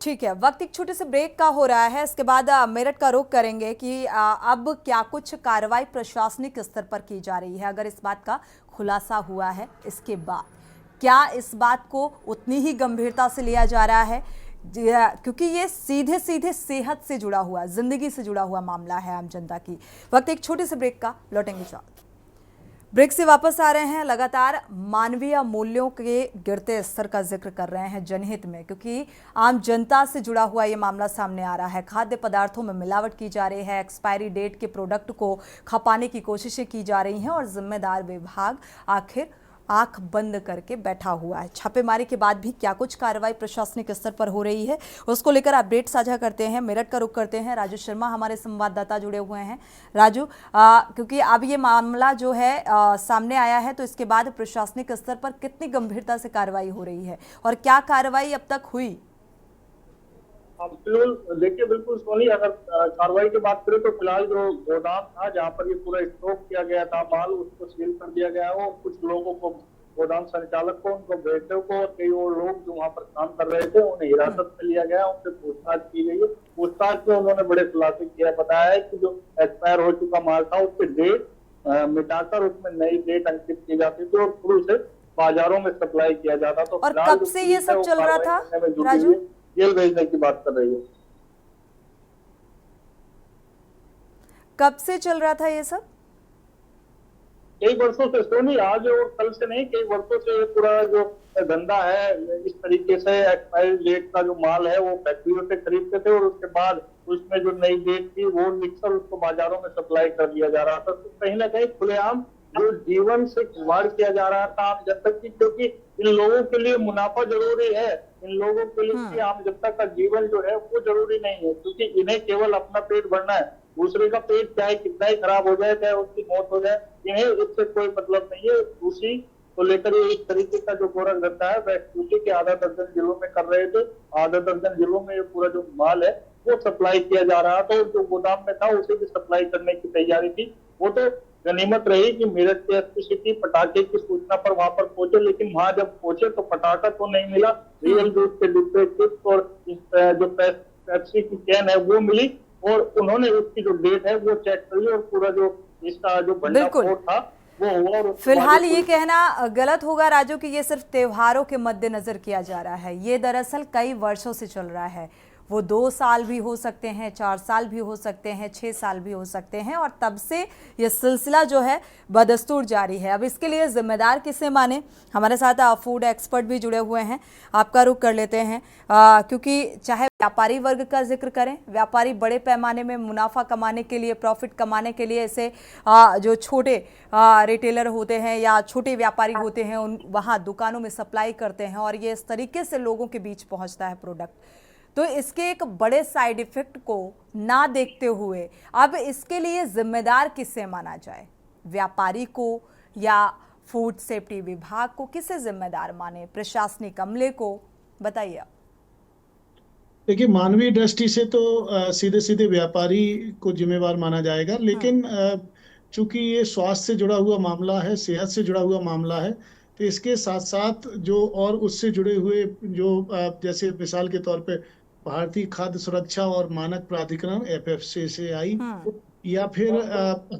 ठीक है, वक्त एक छोटे से ब्रेक का हो रहा है, इसके बाद मेरठ का रुख करेंगे कि अब क्या कुछ कार्रवाई प्रशासनिक स्तर पर की जा रही है। अगर इस बात का खुलासा हुआ है, इसके बाद क्या इस बात को उतनी ही गंभीरता से लिया जा रहा है, क्योंकि ये सीधे सीधे सेहत से जुड़ा हुआ, जिंदगी से जुड़ा हुआ मामला है आम जनता की। वक्त एक छोटे से ब्रेक का, लौटेंगे जल्द। ब्रेक से वापस आ रहे हैं। लगातार मानवीय मूल्यों के गिरते स्तर का जिक्र कर रहे हैं जनहित में, क्योंकि आम जनता से जुड़ा हुआ ये मामला सामने आ रहा है। खाद्य पदार्थों में मिलावट की जा रही है, एक्सपायरी डेट के प्रोडक्ट को खपाने की कोशिशें की जा रही हैं, और जिम्मेदार विभाग आखिर आंख बंद करके बैठा हुआ है। छापेमारी के बाद भी क्या कुछ कार्रवाई प्रशासनिक स्तर पर हो रही है, उसको लेकर अपडेट साझा करते हैं। मेरठ का रुख करते हैं, राजू शर्मा हमारे संवाददाता जुड़े हुए हैं। राजू, क्योंकि अब ये मामला जो है सामने आया है, तो इसके बाद प्रशासनिक स्तर पर कितनी गंभीरता से कार्रवाई हो रही है और क्या कार्रवाई अब तक हुई? बिल्कुल, देखिए बिल्कुल सोनी, अगर कार्रवाई की बात करें तो फिलहाल जो गोदाम था जहाँ पर ये पूरा स्टॉक किया गया था माल, उसको सील कर दिया गया है, और कुछ लोगों को, गोदाम संचालक को, उनको बेटे को और कई और लोग जो वहाँ पर काम कर रहे थे उन्हें हिरासत में लिया गया, उनसे पूछताछ की गई है। पूछताछ में उन्होंने बड़े खुलासे किया, बताया है कि जो एक्सपायर हो चुका माल था उसकी डेट मिटाकर उसमें नई डेट अंकित की जाती थी और फिर उसे बाजारों में सप्लाई किया जाता। तो और कब से ये सब चल रहा था राजू? जेल भेजने की बात कर रही है। कब से चल रहा था ये सब? कई वर्षों से सोनी, आज और कल से नहीं, कई वर्षों से ये पूरा जो धंधा है इस तरीके से एक्सपायरी डेट का जो माल है वो फैक्ट्रियों से खरीदते थे, और उसके बाद उसमें जो नई डेट थी वो लिखकर उसको बाजारों में सप्लाई कर दिया जा रहा था। तो कहीं ना कहीं खुलेआम जो जीवन से खिलवाड़ किया जा रहा था आम जनता की, क्योंकि इन लोगों के लिए मुनाफा जरूरी है, इन लोगों के लिए आम जनता का जीवन जो है वो जरूरी नहीं है, क्योंकि इन्हें केवल अपना पेट भरना है, दूसरे का पेट चाहे कितना ही खराब हो जाए, चाहे उसकी मौत हो जाए, इन्हें इससे कोई मतलब नहीं है। उसी को लेकर ये इस तरीके का जो गोरा धंधा है वह यूपी के आधा दर्जन जिलों में कर रहे थे। आधा दर्जन जिलों में ये पूरा जो माल है वो सप्लाई किया जा रहा था, जो गोदाम में था उसे भी सप्लाई करने की तैयारी थी। वो तो गनीमत रही कि मेरठ के एसपी सिटी पटाखे की सूचना पर वहां पर पहुंचे, लेकिन वहां जब पहुंचे तो पटाखा तो नहीं मिला, रियल जूस के डिब्बे, चिप्स और जो पेप्सी की कैन है वो मिली, और उन्होंने उसकी जो डेट है वो चेक करी, और पूरा जो इसका जो भंडाफोड़ था वो हुआ। और फिलहाल ये कहना गलत होगा राजू कि ये सिर्फ त्योहारों के मद्देनजर किया जा रहा है, ये दरअसल कई वर्षों से चल रहा है। वो 2 साल भी हो सकते हैं, 4 साल भी हो सकते हैं, 6 साल भी हो सकते हैं, और तब से ये सिलसिला जो है बदस्तूर जारी है। अब इसके लिए जिम्मेदार किसे माने? हमारे साथ फूड एक्सपर्ट भी जुड़े हुए हैं, आपका रुख कर लेते हैं, क्योंकि चाहे व्यापारी वर्ग का जिक्र करें, व्यापारी बड़े पैमाने में मुनाफा कमाने के लिए, प्रॉफिट कमाने के लिए ऐसे जो छोटे रिटेलर होते हैं या छोटे व्यापारी होते हैं, उन वहाँ दुकानों में सप्लाई करते हैं और ये इस तरीके से लोगों के बीच पहुँचता है प्रोडक्ट। तो इसके एक बड़े साइड इफेक्ट को ना देखते हुए अब इसके लिए जिम्मेदार किसे माना जाए? व्यापारी को या फूड सेफ्टी विभाग को? किसे जिम्मेदार माने? प्रशासनिक अमले को? बताइए। देखिए, मानवीय दृष्टि से तो सीधे सीधे व्यापारी को जिम्मेवार माना जाएगा, लेकिन चूंकि ये स्वास्थ्य से जुड़ा हुआ मामला है, सेहत से जुड़ा हुआ मामला है, तो इसके साथ साथ जो और उससे जुड़े हुए जो जैसे मिसाल के तौर पे भारतीय खाद्य सुरक्षा और मानक प्राधिकरण FSSAI, या फिर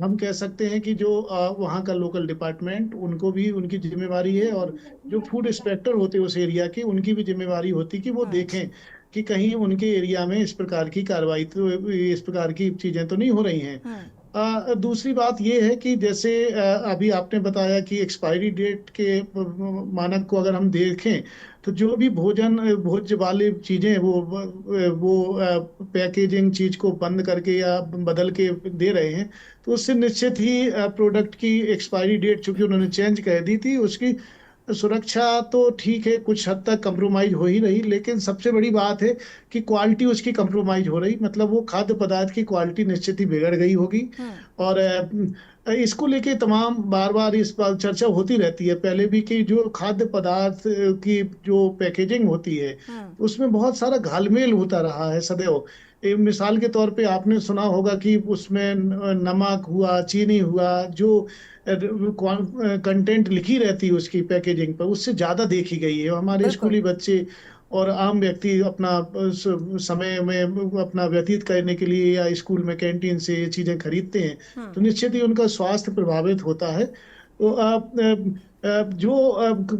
हम कह सकते हैं कि जो वहाँ का लोकल डिपार्टमेंट, उनको भी उनकी जिम्मेवारी है, और जो फूड इंस्पेक्टर होते हैं उस एरिया के, उनकी भी जिम्मेवारी होती है कि वो देखें कि कहीं उनके एरिया में इस प्रकार की कार्रवाई, तो इस प्रकार की चीजें तो नहीं हो रही हैं। दूसरी बात ये है कि जैसे अभी आपने बताया कि एक्सपायरी डेट के मानक को अगर हम देखें, तो जो भी भोज्य वाली चीजें वो पैकेजिंग चीज को बंद करके या बदल के दे रहे हैं, तो उससे निश्चित ही प्रोडक्ट की एक्सपायरी डेट चूंकि उन्होंने चेंज कर दी थी, उसकी सुरक्षा तो ठीक है, कुछ हद तक कंप्रोमाइज हो ही रही, लेकिन सबसे बड़ी बात है कि क्वालिटी उसकी कंप्रोमाइज हो रही, मतलब वो खाद्य पदार्थ की क्वालिटी निश्चित ही बिगड़ गई होगी। और इसको लेके तमाम बार बार इस बात चर्चा होती रहती है पहले भी, कि जो खाद्य पदार्थ की जो पैकेजिंग होती है उसमें बहुत सारा घालमेल होता रहा है सदैव। मिसाल के तौर पे आपने सुना होगा कि उसमें नमक हुआ, चीनी हुआ, जो कंटेंट लिखी रहती है उसकी पैकेजिंग पर, उससे ज्यादा देखी गई है। हमारे स्कूली बच्चे और आम व्यक्ति अपना समय में अपना व्यतीत करने के लिए या स्कूल में कैंटीन से ये चीजें खरीदते हैं, तो निश्चित ही उनका स्वास्थ्य प्रभावित होता है। तो जो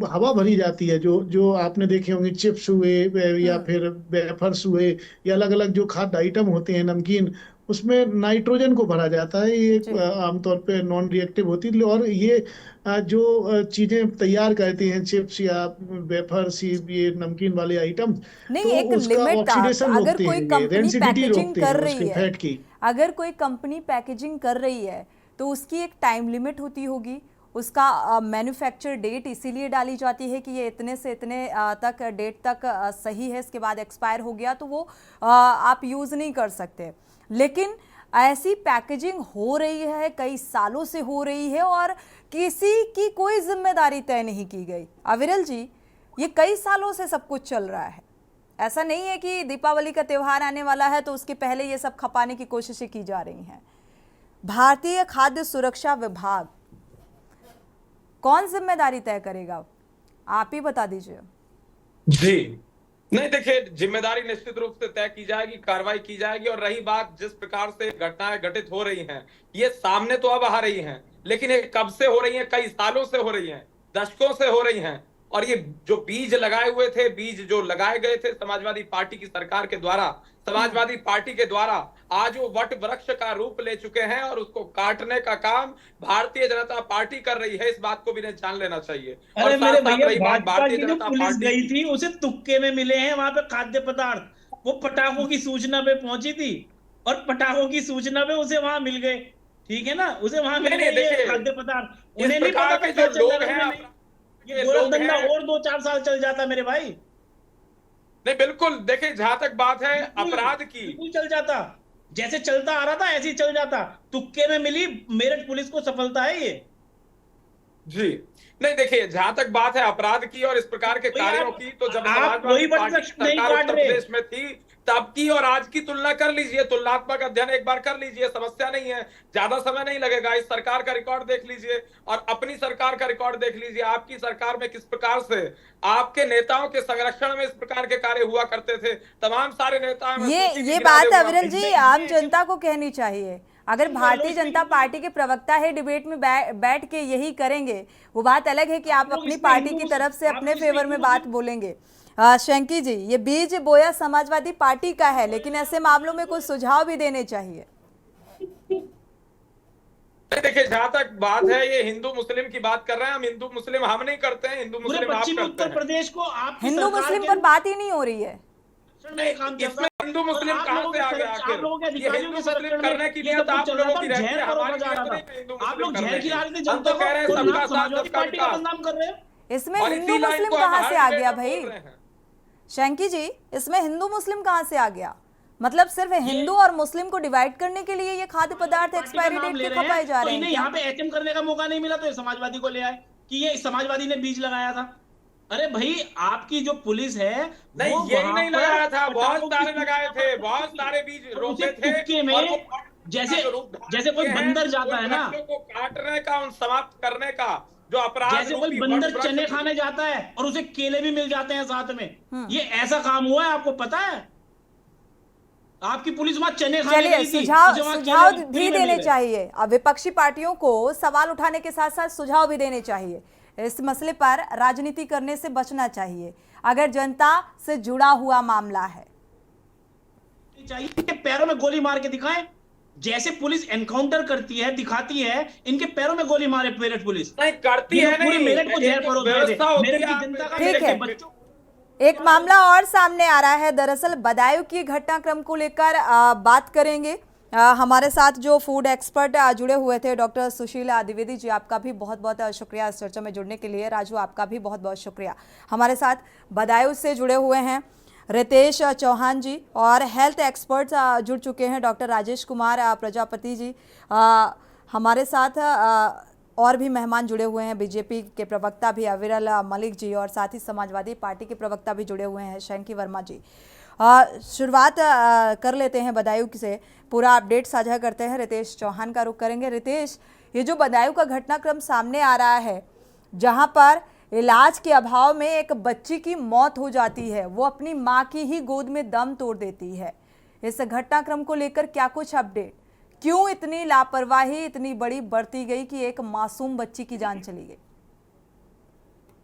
हवा भरी जाती है, जो आपने देखे होंगे चिप्स हुए या फिर वेफर्स हुए या अलग अलग जो खाद्य आइटम होते हैं, नमकीन, उसमें नाइट्रोजन को भरा जाता है। ये आमतौर पे नॉन रिएक्टिव होती है, और ये जो चीजें तैयार करते हैं, चिप्स या वेफर्स, ये नमकीन वाले आइटम, नहीं, तो एक उसका लिमिट था। ऑक्सीडेशन अगर रोकते कोई हैं, कंपनी डेंसिटी पैकेजिंग रोकते कर हैं रही उसकी है, फैट की। अगर कोई कंपनी पैकेजिंग कर रही है तो उसकी एक टाइम लिमिट होती होगी, उसका मैन्युफैक्चर डेट इसीलिए डाली जाती है कि ये इतने से इतने तक डेट तक सही है, इसके बाद एक्सपायर हो गया तो वो आप यूज़ नहीं कर सकते। लेकिन ऐसी पैकेजिंग हो रही है, कई सालों से हो रही है, और किसी की कोई जिम्मेदारी तय नहीं की गई। अविरल जी, ये कई सालों से सब कुछ चल रहा है, ऐसा नहीं है कि दीपावली का त्यौहार आने वाला है तो उसके पहले ये सब खपाने की कोशिशें की जा रही हैं। भारतीय खाद्य सुरक्षा विभाग कौन जिम्मेदारी तय करेगा? आप ही बता दीजिए। जी नहीं, देखिए, जिम्मेदारी निश्चित रूप से तय की जाएगी, कार्रवाई की जाएगी। और रही बात जिस प्रकार से घटनाएं घटित हो रही हैं, ये सामने तो अब आ रही हैं, लेकिन ये कब से हो रही हैं? कई सालों से हो रही हैं, दशकों से हो रही हैं। और ये जो बीज लगाए हुए थे, बीज जो लगाए गए थे समाजवादी पार्टी की सरकार के द्वारा, समाजवादी पार्टी के द्वारा, आज वो वट वृक्ष का रूप ले चुके हैं और उसको काटने का काम भारतीय जनता पार्टी कर रही है। इस बात को भी नहीं जान लेना चाहिए। अरे मेरे भैया, भाजपा भारतीय की जो जनता पुलिस पार्टी गई थी उसे तुक्के में मिले हैं वहां पे खाद्य पदार्थ, वो पटाखों की सूचना पे पहुंची थी और पटाखों की सूचना पे उसे वहां मिल गए, ठीक है ना, उसे वहां मिल गए ये खाद्य पदार्थ। उन्हें नहीं पता था क्या चल रहा है, ये गोरखधंधा और 2-4 साल चल जाता मेरे भाई। नहीं, बिल्कुल, देखिए, जहां तक बात है अपराध की, बिल्कुल चल जाता, जैसे चलता आ रहा था ऐसे ही चल जाता। तुक्के में मिली मेरठ पुलिस को सफलता है ये। जी नहीं, देखिए, जहां तक बात है अपराध की और इस प्रकार के कार्यों की, तो जब समाजवादी पार्टी की सरकार उत्तर प्रदेश में थी तब की और आज की तुलना कर लीजिए, तुलनात्मक अध्ययन एक बार कर लीजिए, समस्या नहीं है, ज्यादा समय नहीं लगेगा। इस सरकार का रिकॉर्ड देख लीजिए और अपनी सरकार का रिकॉर्ड देख लीजिए। आपकी सरकार में किस प्रकार से आपके नेताओं के संरक्षण में इस प्रकार के कार्य हुआ करते थे, तमाम सारे नेता। ये बात अविरल जी आम जनता को कहनी चाहिए। अगर भारतीय जनता पार्टी के प्रवक्ता है डिबेट में बैठ के यही करेंगे, वो बात अलग है कि आप अपनी पार्टी की तरफ से अपने फेवर में बात बोलेंगे, शंकी जी, ये बीज बोया समाजवादी पार्टी का है, लेकिन ऐसे मामलों में कुछ सुझाव भी देने चाहिए। देखिए, जहां तक बात है, ये हिंदू मुस्लिम की बात कर रहे हैं हम। हिंदू मुस्लिम हम नहीं करते हैं, हिंदू पूरे मुस्लिम आप पश्चिमी करते उत्तर हैं। प्रदेश को आपकी हिंदू सरकार मुस्लिम के पर बात ही नहीं हो रही है। में ये काम चल रहा इसमें है। हिंदू मुस्लिम और आप कहां लोगों से के आ गया आप आखिर? लोगों के ये अधिकारियों हिंदू के मुस्लिम संरक्षण करने में की ये नियत सब आप कुछ चल रहा लोगों था। की रहती जहर है, परोसा हमारी जा नियत रहा नहीं था। है हिंदू आप मुस्लिम लोग जहर करने खिला की। रहे थे हम जनता तो को, कह रहे हैं तो सबका आप साथ समाजवादी सबका पार्टी का विकास। बदनाम कर रहे हो। इसमें और हिंदू इसी लाइन मुस्लिम को हम कहाँ हर से आ डिबेट गया में भाई? बोल रहे हैं। शंकी जी, इसमें हिंदू मुस्लिम कहाँ से आ गया? मतलब सिर्फ हिंदू और मुस्लिम को डिवाइड करने के लिए ये खाद्य पदार्थ पार्टी का एक्सपायरी नाम डेट ले के रहे खपाए हैं जा तो रहे हैं इन्हें क्या? यहाँ पे एचएम करने का मौका नहीं मिला, तो ये समाजवादी को ले आए कि ये समाजवादी ने बीज लगाया था। अरे भाई, आपकी जो पुलिस है नहीं, वो यही वहां नहीं पर लगाया था, बहुत पटाखों की सारे लगाए सूचना थे, पर बहुत थी। सारे बीज और रोपे उसे थे। तुक्के और में वो जैसे का रूप धारण जैसे कोई किए हैं, बंदर जाता उन है ना, वृक्षों को काटने का, उन समाप्त करने का जो अपराध जैसे कोई रूपी बंदर वृक्ष चने खाने जाता है और उसे केले भी मिल जाते हैं साथ में, ये ऐसा काम हुआ है, आपको पता है? आपकी पुलिस वहां चने खाने चलिए, गई थी, सुझाव उसे वहां सुझाव केले फ्री भी में मिल देने गए। चाहिए। अब विपक्षी पार्टियों को सवाल उठाने के साथ साथ सुझाव भी देने चाहिए। इस मसले पर राजनीति करने से बचना चाहिए अगर जनता से जुड़ा हुआ मामला है। चाहिए कि पैरों में गोली मार के दिखाएं, जैसे पुलिस एनकाउंटर करती है, दिखाती है, इनके पैरों में गोली मारे मेरठ पुलिस। नहीं करती ये है, पूरे नहीं मेरठ को जहर एक परोस रहे थे। व्यवस्था होती मेरठ है। की जनता का, ठीक मेरठ है। के बच्चों। एक मामला और सामने आ रहा है। दरअसल बदायूं की घटनाक्रम को लेकर बात करेंगे। हमारे साथ जो फूड एक्सपर्ट जुड़े हुए थे, डॉक्टर सुशील द्विवेदी जी, आपका भी बहुत बहुत शुक्रिया इस चर्चा में जुड़ने के लिए। राजू, आपका भी बहुत बहुत शुक्रिया। हमारे साथ बदायूं से जुड़े हुए हैं रितेश चौहान जी, और हेल्थ एक्सपर्ट जुड़ चुके हैं डॉक्टर राजेश कुमार प्रजापति जी। हमारे साथ और भी मेहमान जुड़े हुए हैं, बीजेपी के प्रवक्ता भी अविरल मलिक जी, और साथ ही समाजवादी पार्टी के प्रवक्ता भी जुड़े हुए हैं, शंकी वर्मा जी। शुरुआत कर लेते हैं बदायूं से, पूरा अपडेट साझा करते हैं। रितेश चौहान का रुख करेंगे। रितेश, ये जो बदायूं का घटनाक्रम सामने आ रहा है, जहां पर इलाज के अभाव में एक बच्ची की मौत हो जाती है, वो अपनी माँ की ही गोद में दम तोड़ देती है, इस घटनाक्रम को लेकर क्या कुछ अपडेट? क्यों इतनी लापरवाही इतनी बड़ी बरती गई कि एक मासूम बच्ची की जान चली गई?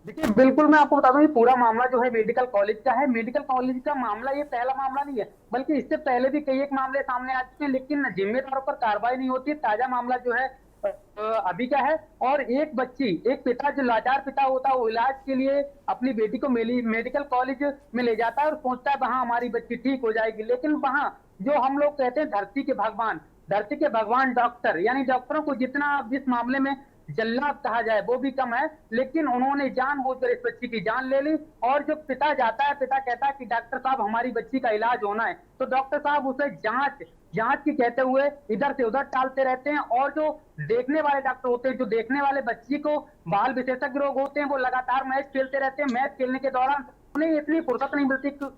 देखिए, बिल्कुल मैं आपको बता दूं, ये पूरा मामला जो है मेडिकल कॉलेज का है। मेडिकल कॉलेज का मामला ये पहला मामला नहीं है, बल्कि इससे पहले भी कई एक मामले सामने आ चुके हैं, लेकिन जिम्मेदारों पर कार्रवाई नहीं होती है। ताजा मामला जो है अभी का है। और एक बच्ची, एक पिता जो लाचार पिता होता है, वो इलाज के लिए अपनी बेटी को मेडिकल कॉलेज में ले जाता है और सोचता है वहां हमारी बच्ची ठीक हो जाएगी। लेकिन वहां जो हम लोग कहते हैं धरती के भगवान डॉक्टर, यानी डॉक्टरों को जितना इस मामले में जल्लाद कहा जाए वो भी कम है, लेकिन उन्होंने जानबूझकर इस बच्ची की जान ले ली। और जो पिता जाता है, पिता कहता है कि डॉक्टर साहब हमारी बच्ची का इलाज होना है, तो डॉक्टर साहब उसे जांच की कहते हुए इधर से उधर टालते रहते हैं। और जो देखने वाले डॉक्टर होते हैं, जो देखने वाले बच्ची को बाल विशेषज्ञ रोग होते हैं, वो लगातार मैच खेलते रहते हैं। मैच खेलने के दौरान उन्हें इतनी फुर्सत नहीं मिलती कि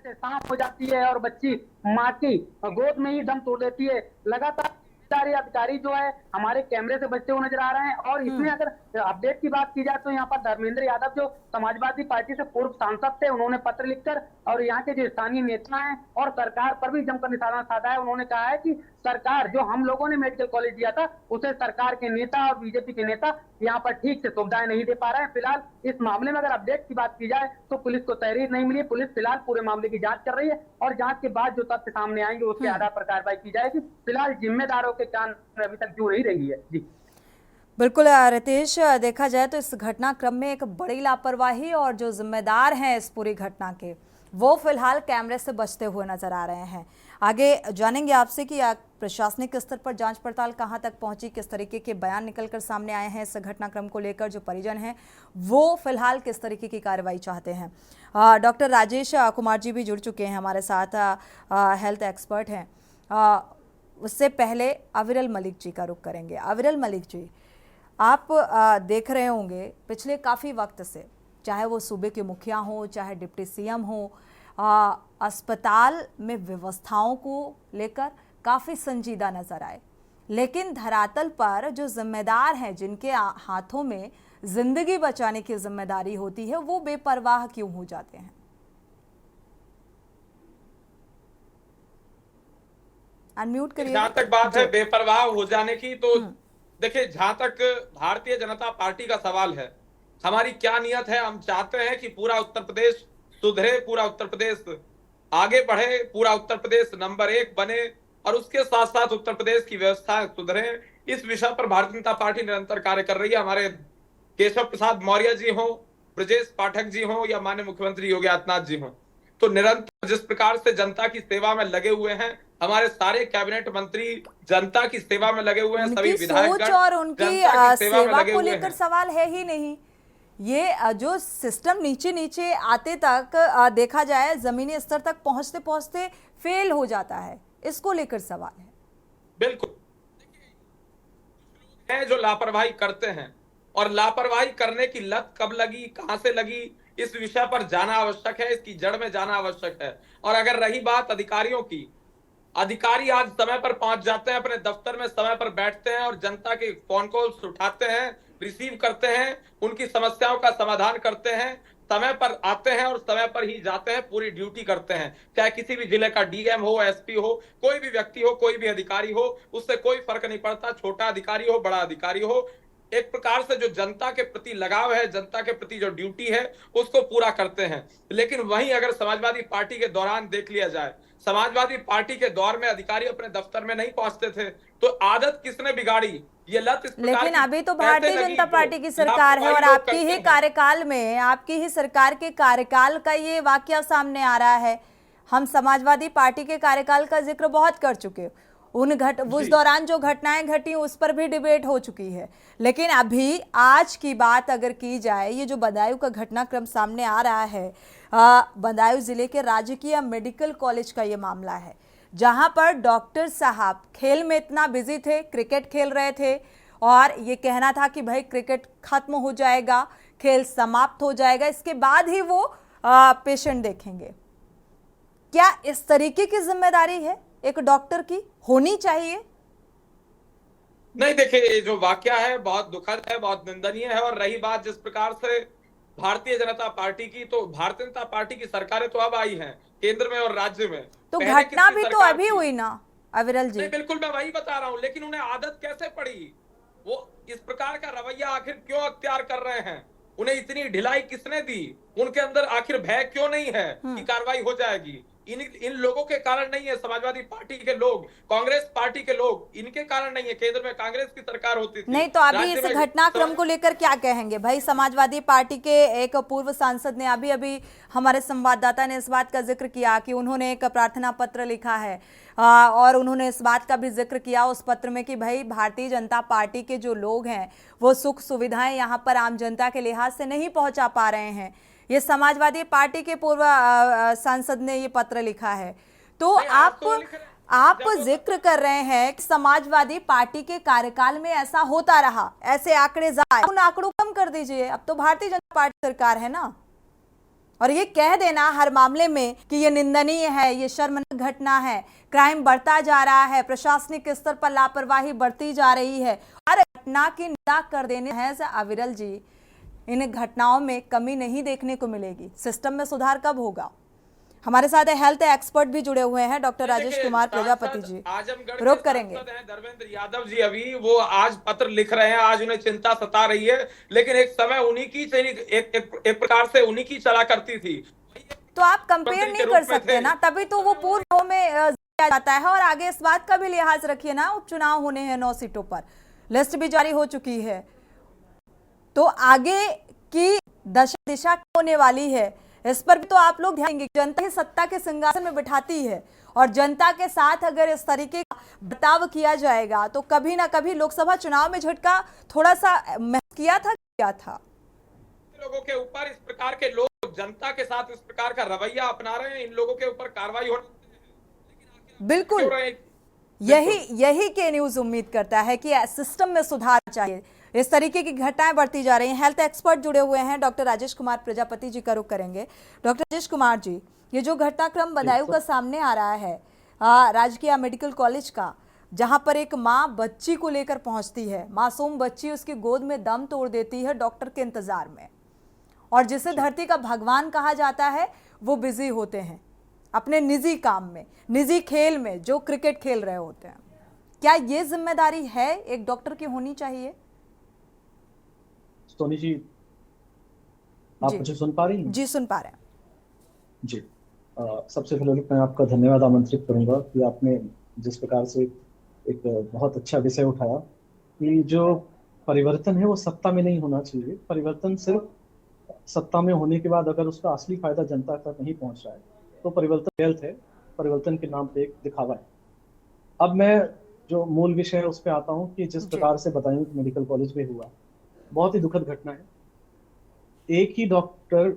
शाम हो जाती है और बच्ची माँ की गोद में ही दम तोड़ देती है। लगातार सारे अधिकारी जो है हमारे कैमरे से बचते हुए नजर आ रहे हैं। और इसमें अगर अपडेट की बात की जाए तो यहाँ पर धर्मेंद्र यादव जो समाजवादी पार्टी से पूर्व सांसद थे, उन्होंने पत्र लिखकर और यहाँ के जो स्थानीय नेता हैं और सरकार पर भी जमकर निशाना साधा है। उन्होंने कहा है कि सरकार, जो हम लोगों ने मेडिकल कॉलेज दिया था, उसे सरकार के नेता और बीजेपी के नेता यहाँ पर ठीक से सुविधाएं नहीं दे पा रहे हैं। फिलहाल इस मामले में अगर अपडेट की बात की जाए तो पुलिस को तहरीर नहीं मिली। पुलिस फिलहाल पूरे मामले की जांच कर रही है और जांच के बाद जो तथ्य सामने आएंगे उसके आधार पर कार्रवाई की जाएगी। फिलहाल जिम्मेदारों के कान अभी तक जुड़ ही रही है। जी बिल्कुल रितेश, देखा जाए तो इस घटनाक्रम में एक बड़ी लापरवाही, और जो जिम्मेदार हैं इस पूरी घटना के, वो फिलहाल कैमरे से बचते हुए नजर आ रहे हैं। आगे जानेंगे आपसे कि प्रशासनिक स्तर पर जांच पड़ताल कहां तक पहुंची, किस तरीके के बयान निकलकर सामने आए हैं इस घटनाक्रम को लेकर। जो परिजन हैं वो फिलहाल किस तरीके की कार्रवाई चाहते हैं। डॉक्टर राजेश कुमार जी भी जुड़ चुके हैं हमारे साथ, हेल्थ एक्सपर्ट हैं। उससे पहले अविरल मलिक जी का रुख करेंगे। अविरल मलिक जी, आप देख रहे होंगे पिछले काफ़ी वक्त से, चाहे वो सूबे के मुखिया हो, चाहे डिप्टी सीएम हो, अस्पताल में व्यवस्थाओं को लेकर काफ़ी संजीदा नजर आए, लेकिन धरातल पर जो जिम्मेदार हैं, जिनके हाथों में जिंदगी बचाने की जिम्मेदारी होती है, वो बेपरवाह क्यों हो जाते हैं? अनम्यूट करिए। जहां तक बात है बेपरवाह हो जाने की, तो देखिए, जहां तक भारतीय जनता पार्टी का सवाल है, हमारी क्या नियत है। हम चाहते हैं कि पूरा उत्तर प्रदेश सुधरे, पूरा उत्तर प्रदेश आगे बढ़े, पूरा उत्तर प्रदेश नंबर 1 बने और उसके साथ साथ उत्तर प्रदेश की व्यवस्थाएं सुधरे। इस विषय पर भारतीय जनता पार्टी निरंतर कार्य कर रही है। हमारे केशव प्रसाद मौर्य जी हो, ब्रजेश पाठक जी हो या माननीय मुख्यमंत्री योगी आदित्यनाथ जी हो, तो निरंतर जिस प्रकार से जनता की सेवा में लगे हुए हैं, हमारे सारे कैबिनेट मंत्री जनता की सेवा में लगे हुए हैं, सभी उनकी विधायक सोच और उनकी सेवा को लेकर सवाल है ही नहीं। ये जो सिस्टम नीचे नीचे आते तक देखा जाए जमीनी स्तर तक पहुंचते पहुंचते फेल हो जाता है, इसको लेकर सवाल है। बिल्कुल है जो लापरवाही करते हैं, और लापरवाही करने की लत कब लगी, कहां से लगी, इस विषय पर जाना आवश्यक है, इसकी जड़ में जाना आवश्यक है। और अगर रही बात अधिकारियों की, अधिकारी आज समय पर पहुंच जाते हैं, अपने दफ्तर में समय पर बैठते हैं और जनता के फोन कॉल्स उठाते हैं, रिसीव करते हैं, उनकी समस्याओं का समाधान करते हैं, समय पर आते हैं और समय पर ही जाते हैं, पूरी ड्यूटी करते हैं। चाहे किसी भी जिले का डीएम हो, एसपी हो, कोई भी व्यक्ति हो, कोई भी अधिकारी हो, उससे कोई फर्क नहीं पड़ता, छोटा अधिकारी हो, बड़ा अधिकारी हो। एक प्रकार से जो जनता के प्रति लगाव है, जनता के प्रति जो ड्यूटी है, उसको पूरा करते हैं। लेकिन वहीं अगर समाजवादी पार्टी के दौरान देख लिया जाए, समाजवादी पार्टी के दौर में अधिकारी अपने दफ्तर में नहीं पहुंचते थे, तो आदत किसने बिगाड़ी? ये लत इस प्रकार लेकिन की अभी तो कैसे भारतीय लगी जनता जो पार्टी की सरकार है और लापरवाही लोग आपकी करते ही हैं। कार्यकाल में, आपकी ही सरकार के कार्यकाल का ये वाकया सामने आ रहा है। हम समाजवादी पार्टी के कार्यकाल का जिक्र बहुत कर चुके, उस दौरान जो घटनाएं घटी उस पर भी डिबेट हो चुकी है। लेकिन अभी आज की बात अगर की जाए, ये जो बदायूं का घटनाक्रम सामने आ रहा है, बदायूं जिले के राजकीय मेडिकल कॉलेज का ये मामला है, जहां पर डॉक्टर साहब खेल में इतना बिजी थे, क्रिकेट खेल रहे थे और ये कहना था कि भाई क्रिकेट खत्म हो जाएगा, खेल समाप्त हो जाएगा, इसके बाद ही वो पेशेंट देखेंगे। क्या इस तरीके की जिम्मेदारी है एक डॉक्टर की? होनी चाहिए? नहीं, देखिए, ये जो वाकया है बहुत दुखद है, बहुत निंदनीय है। और रही बात जिस प्रकार से भारतीय जनता पार्टी की, तो भारतीय जनता पार्टी की सरकारें तो अब आई हैं केंद्र में और राज्य में, तो पहले घटना किसकी भी तो सरकार अभी थी? हुई ना अविरल जी। नहीं, बिल्कुल मैं वही बता रहा हूं, लेकिन उन्हें आदत कैसे पड़ी? वो इस प्रकार का रवैया आखिर क्यों अख्तियार कर रहे हैं? उन्हें इतनी ढिलाई किसने दी? उनके अंदर आखिर भय क्यों नहीं है कि कार्रवाई हो जाएगी? इन लोगों के कारण नहीं है, समाजवादी पार्टी के लोग, कांग्रेस पार्टी के लोग, इनके कारण नहीं है। केंद्र में कांग्रेस की सरकार होती थी, नहीं तो अभी इस घटनाक्रम को लेकर क्या कहेंगे भाई? समाजवादी पार्टी के एक पूर्व सांसद ने अभी अभी, हमारे संवाददाता ने इस बात का जिक्र किया कि उन्होंने एक प्रार्थना पत्र लिखा है और उन्होंने इस बात का भी जिक्र किया उस पत्र में कि भाई भारतीय जनता पार्टी के जो लोग हैं वो सुख सुविधाएं यहाँ पर आम जनता के लिहाज से नहीं पहुंचा पा रहे हैं। ये समाजवादी पार्टी के पूर्व सांसद ने ये पत्र लिखा है। तो आप जिक्र कर रहे हैं कि समाजवादी पार्टी के कार्यकाल में ऐसा होता रहा, ऐसे आंकड़े जाए, उन आंकड़ों कम कर दीजिए। अब तो भारतीय जनता पार्टी सरकार है ना, और ये कह देना हर मामले में कि ये निंदनीय है, ये शर्मनाक घटना है, क्राइम बढ़ता जा रहा है, प्रशासनिक स्तर पर लापरवाही बढ़ती जा रही है, हर घटना की निंदा कर देने है अविरल जी, इन घटनाओं में कमी नहीं देखने को मिलेगी। सिस्टम में सुधार कब होगा? हमारे साथ हेल्थ एक्सपर्ट भी जुड़े हुए हैं, डॉक्टर राजेश कुमार प्रजापति जी। रोक करेंगे। धर्मेंद्र यादव जी अभी वो आज पत्र लिख रहे हैं, आज उन्हें चिंता सता रही है, लेकिन एक समय उन्हीं की एक प्रकार से उन्हीं की चला करती थी। तो आप कंपेयर नहीं कर सकते ना, तभी तो वो पूर्व में जाता है। और आगे इस बात का भी लिहाज रखिए ना, उपचुनाव होने हैं 9 सीटों पर, लिस्ट भी जारी हो चुकी है, तो आगे की दिशा क्या होने वाली है इस पर भी तो आप लोग ध्यान देंगे। जनता ही सत्ता के सिंहासन में बिठाती है और जनता के साथ अगर इस तरीके का बर्ताव किया जाएगा तो कभी ना कभी लोकसभा चुनाव में झटका थोड़ा सा महसूस किया था। लोगों के ऊपर इस प्रकार के लोग जनता के साथ इस प्रकार का रवैया अपना रहे हैं, इन लोगों के ऊपर कार्रवाई होनी बिल्कुल यही के न्यूज उम्मीद करता है कि सिस्टम में सुधार चाहिए। इस तरीके की घटनाएं बढ़ती जा रही हैं। हेल्थ एक्सपर्ट जुड़े हुए हैं, डॉक्टर राजेश कुमार प्रजापति जी का रुख करेंगे। डॉक्टर राजेश कुमार जी, ये जो घटनाक्रम बदायूं का सामने आ रहा है राजकीय मेडिकल कॉलेज का, जहां पर एक माँ बच्ची को लेकर पहुंचती है, मासूम बच्ची उसकी गोद में दम तोड़ देती है डॉक्टर के इंतजार में, और जिसे धरती का भगवान कहा जाता है वो बिजी होते हैं अपने निजी काम में, निजी खेल में, जो क्रिकेट खेल रहे होते हैं। क्या ये जिम्मेदारी है एक डॉक्टर की होनी चाहिए? सोनी जी, आप जी मुझे सुन पा रही हैं? जी, सुन पा रहे हैं। जी। सबसे पहले मैं आपका धन्यवाद आमंत्रित करूंगा कि आपने जिस प्रकार से एक बहुत अच्छा विषय उठाया कि जो परिवर्तन है वो सत्ता में नहीं होना चाहिए। परिवर्तन सिर्फ सत्ता में होने के बाद अगर उसका असली फायदा जनता तक नहीं पहुंच रहा है तो परिवर्तन गलत है, परिवर्तन के नाम पे एक दिखावा है। अब मैं जो मूल विषय है उस पर आता हूँ कि जिस जी प्रकार से बदायूं मेडिकल कॉलेज में हुआ, बहुत ही दुखद घटना है। एक ही डॉक्टर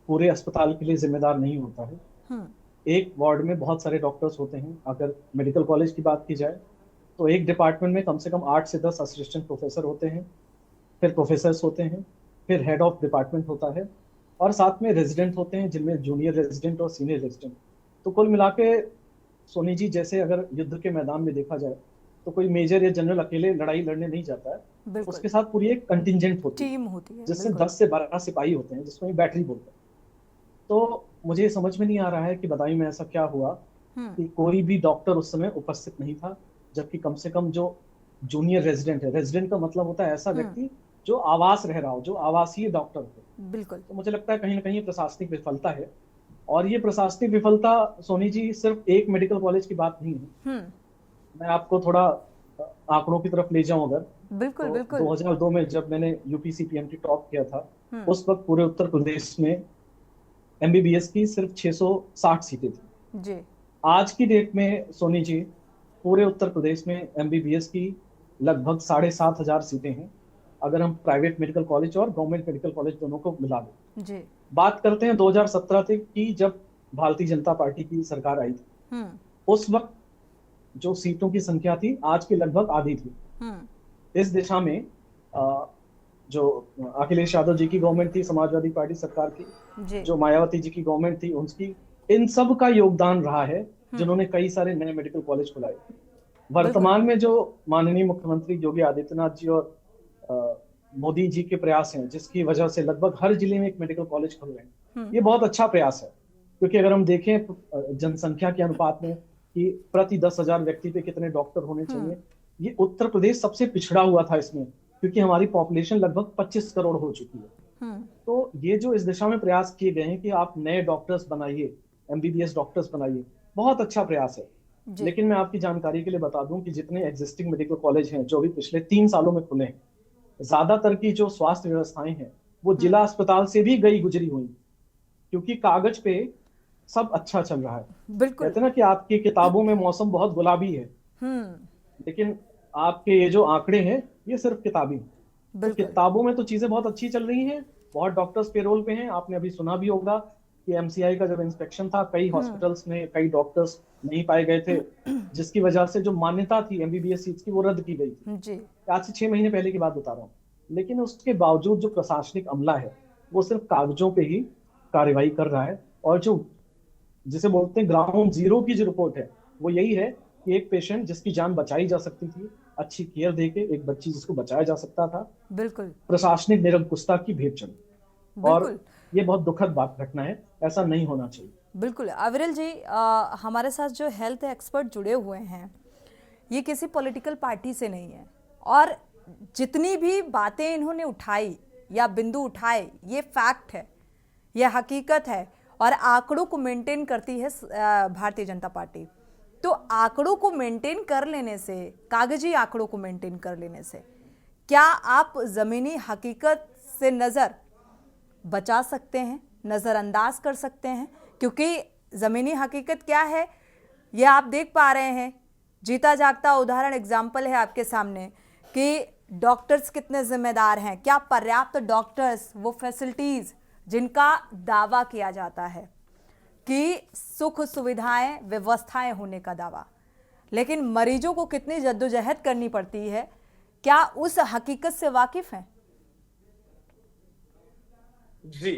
पूरे अस्पताल के लिए जिम्मेदार नहीं होता है। हम्म, एक वार्ड में बहुत सारे डॉक्टर्स होते हैं। अगर मेडिकल कॉलेज की बात की जाए तो एक डिपार्टमेंट में कम से कम 8 से 10 असिस्टेंट प्रोफेसर होते हैं, फिर प्रोफेसर्स होते हैं, फिर हेड ऑफ डिपार्टमेंट होता है और साथ में रेजिडेंट होते हैं जिनमें जूनियर रेजिडेंट और सीनियर रेजिडेंट। तो कुल मिला के सोनी जी, जैसे अगर युद्ध के मैदान में देखा जाए तो कोई मेजर या जनरल अकेले लड़ाई लड़ने नहीं जाता है, बिल्कुल उसके साथ पूरी एक कंटिजेंट होती है टीम होती है, जिससे बिल्कुल। 10 से 12 सिपाही होते हैं, जिसको बैटरी बोलते हैं। तो मुझे ये समझ में नहीं आ रहा है कि बदायूं में ऐसा क्या हुआ हम्म, कि कोई भी डॉक्टर उस समय उपस्थित नहीं था, जबकि कम से कम जो जूनियर रेजिडेंट है, रेजिडेंट का मतलब होता है ऐसा व्यक्ति जो आवास रह रहा हो, जो आवासीय डॉक्टर हो। बिल्कुल। तो मुझे लगता है कहीं ना कहीं ये प्रशासनिक विफलता है। और ये प्रशासनिक विफलता सोनी जी सिर्फ एक मेडिकल कॉलेज की बात नहीं है। मैं आपको थोड़ा आंकड़ों की तरफ ले जाऊं अगर, बिल्कुल तो बिल्कुल। 2002 में जब मैंने यूपीसी पीएमटी टॉप किया था, हम्म, उस वक्त पूरे उत्तर प्रदेश में एमबीबीएस की सिर्फ 660 सीटें थी। जी आज की डेट में सोनी जी पूरे उत्तर प्रदेश में एमबीबीएस की लगभग 7,500 सीटें हैं, अगर हम प्राइवेट मेडिकल कॉलेज और गवर्नमेंट मेडिकल कॉलेज दोनों को मिला दें। जी। बात करते हैं 2017 तक की, जब भारतीय जनता पार्टी की सरकार आई थी। हम्म, उस वक्त जो सीटों की संख्या थी आज की लगभग आधी थी। हम्म, इस दिशा में जो अखिलेश यादव जी की गवर्नमेंट थी, समाजवादी पार्टी सरकार की, जी जो मायावती जी की गवर्नमेंट थी उनकी, इन सब का योगदान रहा है जिन्होंने कई सारे नए मेडिकल कॉलेज खुलाए। वर्तमान में जो माननीय मुख्यमंत्री योगी आदित्यनाथ जी और मोदी जी के प्रयास हैं, जिसकी वजह से लगभग हर जिले में एक मेडिकल कॉलेज खुल रहे हैं, ये बहुत अच्छा प्रयास है। क्योंकि अगर हम देखें जनसंख्या के अनुपात में कि प्रति 10,000 व्यक्ति पे कितने डॉक्टर होने चाहिए, ये उत्तर प्रदेश सबसे पिछड़ा हुआ था इसमें, क्योंकि हमारी पॉपुलेशन लगभग 25 करोड़ हो चुकी है। तो ये जो इस दिशा में प्रयास किए गए हैं कि आप नए डॉक्टर्स बनाइए, एमबीबीएस डॉक्टर्स बनाइए, बहुत अच्छा प्रयास है। लेकिन मैं आपकी जानकारी के लिए बता दूं कि जितने एग्जिस्टिंग मेडिकल कॉलेज हैं जो भी पिछले 3 सालों में खुले हैं, ज्यादातर की जो स्वास्थ्य व्यवस्थाएं हैं वो जिला अस्पताल से भी गई गुजरी हुई, क्योंकि कागज पे सब अच्छा चल रहा है। बिल्कुल। कहते हैं ना कि आपकी किताबों में मौसम बहुत गुलाबी है, लेकिन आपके ये जो आंकड़े हैं ये सिर्फ किताबी हैं। तो किताबों में तो चीजें बहुत अच्छी चल रही हैं, बहुत डॉक्टर्स पेरोल पे हैं। आपने अभी सुना भी होगा कि एमसीआई का जब इंस्पेक्शन था, कई हॉस्पिटल्स में कई डॉक्टर्स नहीं पाए गए थे, जिसकी वजह से जो मान्यता थी एमबीबीएस सीट्स की वो रद्द की गई थी। जी आज से 6 महीने पहले की बात बता रहा हूँ। लेकिन उसके बावजूद जो प्रशासनिक अमला है वो सिर्फ कागजों पे ही कार्रवाई कर रहा है, और जो जिसे बोलते हैं ग्राउंड जीरो की जो रिपोर्ट है वो यही है कि एक पेशेंट जिसकी जान बचाई जा सकती थी, अच्छी केयर देके एक बच्ची जिसको बचाया जा सकता था, बिल्कुल प्रशासनिक निरंकुशता की भेंट चली। और बिल्कुल ये बहुत दुखद बात घटना है, ऐसा नहीं होना चाहिए। बिल्कुल। अविरल जी, हमारे साथ जो हेल्थ एक्सपर्ट जुड़े हुए हैं ये किसी पॉलिटिकल पार्टी से नहीं है, और जितनी भी बातें इन्होंने उठाई या बिंदु उठाए ये फैक्ट है, ये हकीकत है, और आंकड़ों को मेंटेन करती है भारतीय जनता पार्टी। तो आंकड़ों को मेंटेन कर लेने से, कागजी आंकड़ों को मेंटेन कर लेने से क्या आप ज़मीनी हकीकत से नज़र बचा सकते हैं, नज़रअंदाज कर सकते हैं? क्योंकि ज़मीनी हकीकत क्या है ये आप देख पा रहे हैं, जीता जागता उदाहरण एग्जाम्पल है आपके सामने कि डॉक्टर्स कितने जिम्मेदार हैं, क्या पर्याप्त डॉक्टर्स, वो फैसिलिटीज़ जिनका दावा किया जाता है कि सुख सुविधाएं व्यवस्थाएं होने का दावा, लेकिन मरीजों को कितनी जद्दोजहद करनी पड़ती है, क्या उस हकीकत से वाकिफ हैं? जी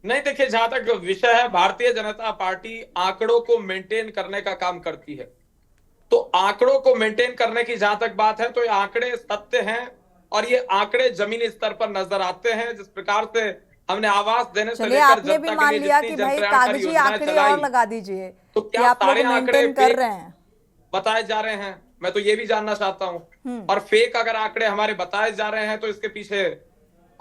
नहीं, देखिए, जहां तक विषय है, भारतीय जनता पार्टी आंकड़ों को मेंटेन करने का काम करती है। तो आंकड़ों को मेंटेन करने की जहां तक बात है तो ये आंकड़े सत्य हैं, और ये आंकड़े जमीनी स्तर पर नजर आते हैं। जिस प्रकार से हमने आवास देने से लेकर आपने भी जनता मान के लिए लिया जितनी कि भाई जनकल्याणकारी कागजी योजनाएं आंकड़े चलाई, और लगा दीजिए तो कि क्या आप लोग सारे आंकड़े मेंटेन कर फेक रहे हैं? बताए जा रहे हैं? मैं तो ये भी जानना चाहता हूं। और फेक अगर आंकड़े हमारे बताए जा रहे हैं तो इसके पीछे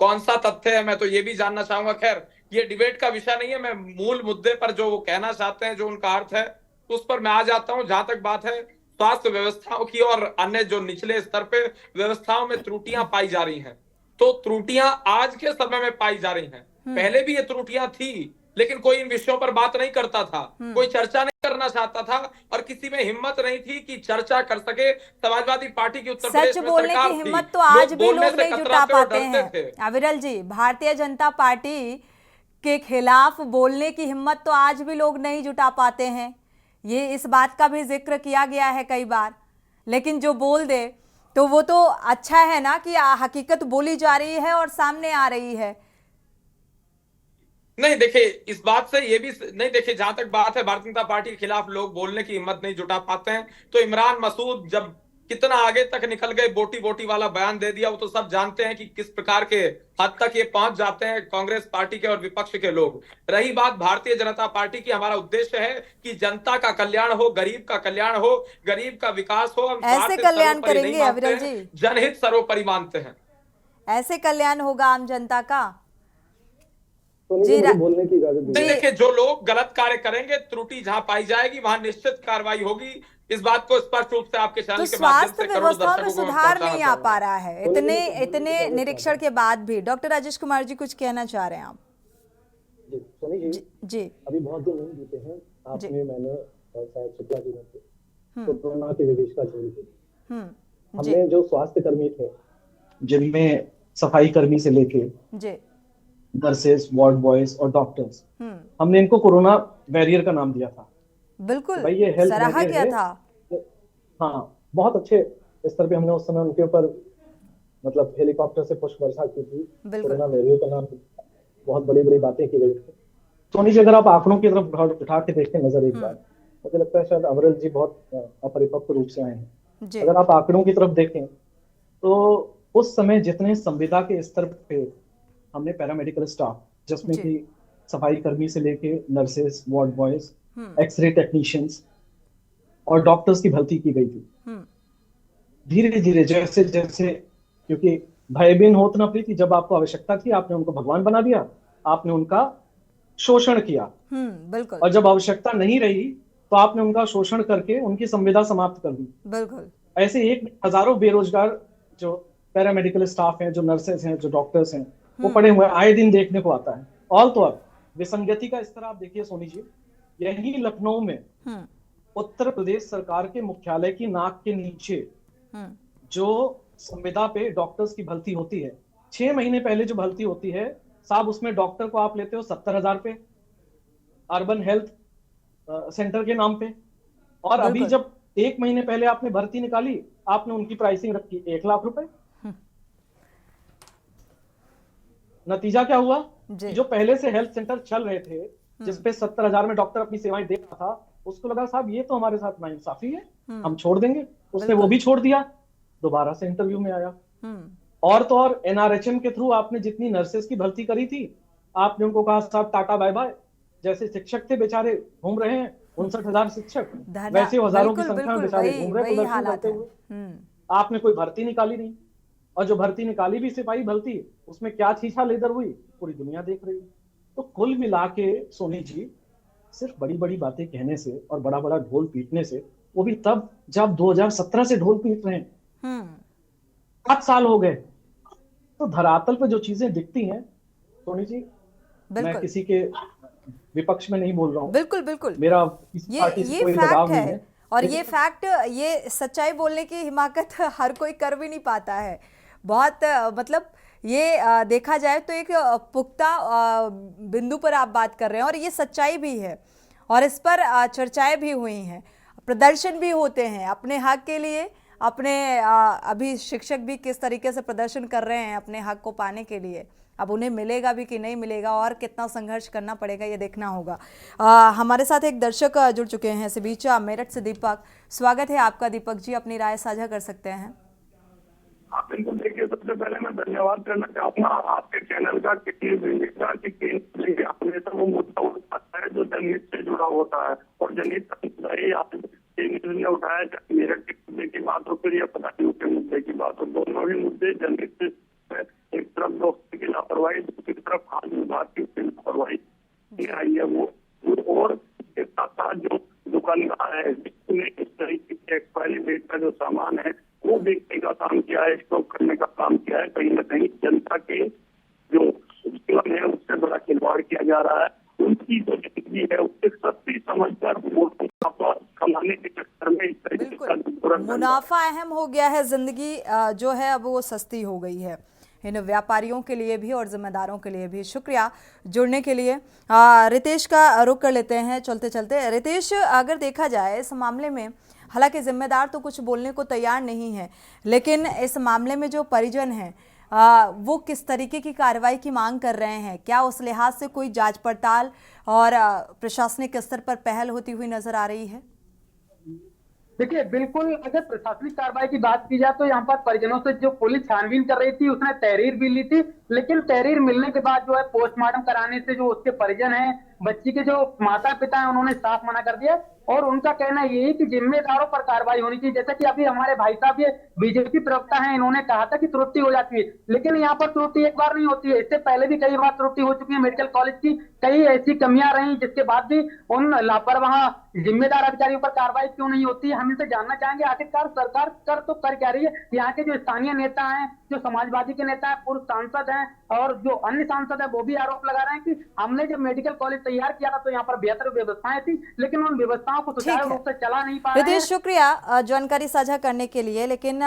कौन सा तथ्य है, मैं तो ये भी जानना चाहूंगा। खैर ये डिबेट का विषय नहीं है, मैं मूल मुद्दे पर जो वो कहना चाहते हैं, जो उनका अर्थ है, उस पर मैं आ जाता हूं। जहां तक बात है स्वास्थ्य व्यवस्थाओं की और अन्य जो निचले स्तर पे व्यवस्थाओं में त्रुटियां पाई जा रही हैं, तो त्रुटियां आज के समय में पाई जा रही हैं। पहले भी ये त्रुटियां थी, लेकिन कोई इन विषयों पर बात नहीं करता था, कोई चर्चा नहीं करना चाहता था, और किसी में हिम्मत नहीं थी कि चर्चा कर सके। समाजवादी पार्टी की उत्तर प्रदेश सच में बोलने सरकार की थी, हिम्मत तो आज भी बोलने लोग से नहीं जुटा कतराते और पाते डरते हैं। थे। अविरल जी, भारतीय जनता पार्टी के खिलाफ बोलने की हिम्मत तो आज भी लोग नहीं जुटा पाते हैं। ये इस बात का भी जिक्र किया गया है कई बार, लेकिन जो बोल दे तो वो तो अच्छा है ना कि हकीकत बोली जा रही है और सामने आ रही है। नहीं देखिए, इस बात से ये भी नहीं, देखिए जहां तक बात है भारतीय जनता पार्टी के खिलाफ लोग बोलने की हिम्मत नहीं जुटा पाते हैं, तो इमरान मसूद जब कितना आगे तक निकल गए, बोटी बोटी वाला बयान दे दिया, वो तो सब जानते हैं कि किस प्रकार के हद तक ये पहुंच जाते हैं कांग्रेस पार्टी के और विपक्ष के लोग। रही बात भारतीय जनता पार्टी की, हमारा उद्देश्य है कि जनता का कल्याण हो, गरीब का कल्याण हो, गरीब का विकास हो। हम ऐसे कल्याण करेंगे अविरल जी, जनहित सर्वोपरि मानते हैं। ऐसे कल्याण होगा आम जनता का। बोलने की इजाजत नहीं देखिए, जो लोग गलत कार्य करेंगे, त्रुटि जहां पाई जाएगी वहां निश्चित कार्रवाई होगी। इस बात को स्पष्ट रूप से आपके चैनल के माध्यम से स्वास्थ्य करोड़ों व्यवस्था में दर्शकों को सुधार पहुंचाना नहीं आ चाहूंगा। पा रहा है इतने निरीक्षण के बाद भी। डॉक्टर राजेश कुमार जी कुछ कहना चाह रहे हैं आप? सोनी जी, जी अभी बहुत दिन नहीं बीते हैं, जी। आपने मैंने और शायद शुक्ला जी ने तो कोरोना के विभीषिका झेली थी। जी हमने जो स्वास्थ्य कर्मी थे, जिनमें सफाई कर्मी से लेके जी नर्सेस, वार्ड बॉयज और डॉक्टर्स, हमने इनको कोरोना वॉरियर का नाम दिया था। बिल्कुल भाई ये हेल्थ सराहा वॉरियर गया है। था। हाँ, बहुत अच्छे स्तर पे हमने उस समय उनके ऊपर मतलब हेलीकॉप्टर से पुष्प वर्षा की थी, बिल्कुल। कोरोना वॉरियर का नाम, बहुत बड़ी बड़ी बातें की गई थी। सोनी जी, अगर आप आंकड़ों की तरफ उठा के देखें नजर एक बार, मुझे लगता है शायद अविरल जी बहुत अपरिपक्व रूप से आए हैं। जी अगर आप आंकड़ों की तरफ देखें तो उस समय जितने संविदा के स्तर पे हमने पैरामेडिकल स्टाफ, जिसमें जी। कि सफाई कर्मी से लेके nurses, ward boys, x-ray technicians और डॉक्टर्स की भर्ती की गई थी। धीरे धीरे जैसे जैसे, क्योंकि भयबीन होत न प्रीति, जब आपको आवश्यकता थी आपने उनको भगवान बना दिया, आपने उनका शोषण किया। बिल्कुल और जब आवश्यकता नहीं रही तो आपने उनका शोषण करके उनकी संविदा समाप्त कर दी। बिल्कुल। ऐसे एक हजारों बेरोजगार जो पैरामेडिकल स्टाफ हैं, जो नर्सेस हैं, जो डॉक्टर्स हैं, वो पड़े हुए आए दिन देखने को आता है। ऑल तो अब विसंगति का स्तर आप देखिए सोनी जी, यही लखनऊ में उत्तर प्रदेश सरकार के मुख्यालय की नाक के नीचे जो संविदा पे डॉक्टर्स की भर्ती होती है, 6 महीने पहले जो भर्ती होती है साहब, उसमें डॉक्टर को आप लेते हो 70,000 पे अर्बन हेल्थ सेंटर के नाम पे, और अभी जब 1 महीने पहले आपने भर्ती निकाली, आपने उनकी प्राइसिंग रखी 1 लाख रुपए। नतीजा क्या हुआ? जो पहले से हेल्थ सेंटर चल रहे थे, जिसपे 70,000 में डॉक्टर अपनी सेवाएं दे रहा था, उसको लगा साहब ये तो हमारे साथ नाइंसाफी है, हम छोड़ देंगे। उसने वो भी छोड़ दिया, दोबारा से इंटरव्यू में आया। और तो और एनआरएचएम के थ्रू आपने जितनी नर्सेस की भर्ती करी थी, आपने उनको कहा साहब टाटा बाय बाय। जैसे शिक्षक थे बेचारे घूम रहे हैं 59,000 शिक्षक, वैसे हजारों की संख्या में बेचारे घूम रहे प्रदर्शन करते हुए। आपने कोई भर्ती निकाली नहीं, और जो भर्ती निकाली भी सिपाही भर्ती, उसमें क्या छीछा लेदर हुई पूरी दुनिया देख रही है। तो कुल मिला के सोनी जी, सिर्फ बड़ी बड़ी बातें कहने से और बड़ा बड़ा ढोल पीटने से, वो भी तब जब 2017 से ढोल पीट रहे हैं, 7 साल हो गए, तो धरातल पे जो चीजें दिखती हैं सोनी जी, मैं किसी के विपक्ष में नहीं बोल रहा हूँ, बिल्कुल बिल्कुल, मेरा किसी पार्टी से कोई लगाव नहीं है। और ये फैक्ट, ये सच्चाई बोलने की हिमाकत हर कोई कर भी नहीं पाता है। बहुत मतलब ये देखा जाए तो एक पुख्ता बिंदु पर आप बात कर रहे हैं, और ये सच्चाई भी है, और इस पर चर्चाएं भी हुई हैं, प्रदर्शन भी होते हैं अपने हक के लिए। अपने अभी शिक्षक भी किस तरीके से प्रदर्शन कर रहे हैं अपने हक को पाने के लिए। अब उन्हें मिलेगा भी कि नहीं मिलेगा, और कितना संघर्ष करना पड़ेगा, ये देखना होगा। हमारे साथ एक दर्शक जुड़ चुके हैं इस बीच, मेरठ से दीपक। स्वागत है आपका दीपक जी, अपनी राय साझा कर सकते हैं। आप इनको देखिए, सबसे पहले मैं धन्यवाद करना चाहूंगा आपके चैनल का कि आपने तो वो मुद्दा उठाता है जो जनहित से जुड़ा होता है, और जनहित ने उठाया, मेरठ के मुद्दे की बात हो फिर या पदाधिकारियों के मुद्दे की बात हो, दोनों ही मुद्दे जनहित से एक तरफ दोस्ती के कार्रवाई, दूसरी तरफ खाद्य विभाग की कार्रवाई आई है वो, और इसके साथ साथ जो दुकानदार है जिसने इस तरीके के एक्सपायरी डेट का जो सामान है वो बेचने का काम किया है, स्टॉक करने का काम किया है, कहीं ना कहीं जनता के जो जीवन है उससे बड़ा खिलवाड़ किया जा रहा है। उनकी जो जिंदगी है उससे सस्ती समझकर वोटों कमाने के चक्कर में इस तरीके का मुनाफा अहम हो गया है, जिंदगी जो है अब वो सस्ती हो गई है इन व्यापारियों के लिए भी और जिम्मेदारों के लिए भी। शुक्रिया जुड़ने के लिए। रितेश का रुख कर लेते हैं चलते चलते। रितेश, अगर देखा जाए इस मामले में, हालांकि जिम्मेदार तो कुछ बोलने को तैयार नहीं है, लेकिन इस मामले में जो परिजन हैं वो किस तरीके की कार्रवाई की मांग कर रहे हैं? क्या उस लिहाज से कोई जांच पड़ताल और प्रशासनिक स्तर पर पहल होती हुई नजर आ रही है? देखिए, बिल्कुल अगर प्रशासनिक कार्रवाई की बात की जाए तो यहाँ पर परिजनों से जो पुलिस छानबीन कर रही थी उसने तहरीर भी ली थी, लेकिन तहरीर मिलने के बाद जो है पोस्टमार्टम कराने से जो उसके परिजन हैं, बच्ची के जो माता पिता हैं, उन्होंने साफ मना कर दिया और उनका कहना यही कि जिम्मेदारों पर कार्रवाई होनी चाहिए। जैसा कि अभी हमारे भाई साहब ये बीजेपी प्रवक्ता हैं, इन्होंने कहा था कि त्रुटि हो जाती है, लेकिन यहाँ पर त्रुटि एक बार नहीं होती है, इससे पहले भी कई बार त्रुटि हो चुकी है। मेडिकल कॉलेज की कई ऐसी कमियां रही जिसके बाद भी उन लापरवाह जिम्मेदार अधिकारियों पर कार्रवाई क्यों नहीं होती है। हम इनसे जानना चाहेंगे आखिरकार सरकार कर क्या रही है। यहाँ के जो स्थानीय नेता हैं, जो समाजवादी के नेता हैं, पूर्व सांसद हैं और जो अन्य सांसद है वो भी आरोप लगा रहे हैं कि हमने जब मेडिकल कॉलेज तैयार किया था तो यहाँ पर बेहतर व्यवस्थाएं थी, लेकिन उन व्यवस्थाओं को सुचारू रूप से चला नहीं पा रहे हैं। रितेश, शुक्रिया जानकारी साझा करने के लिए। लेकिन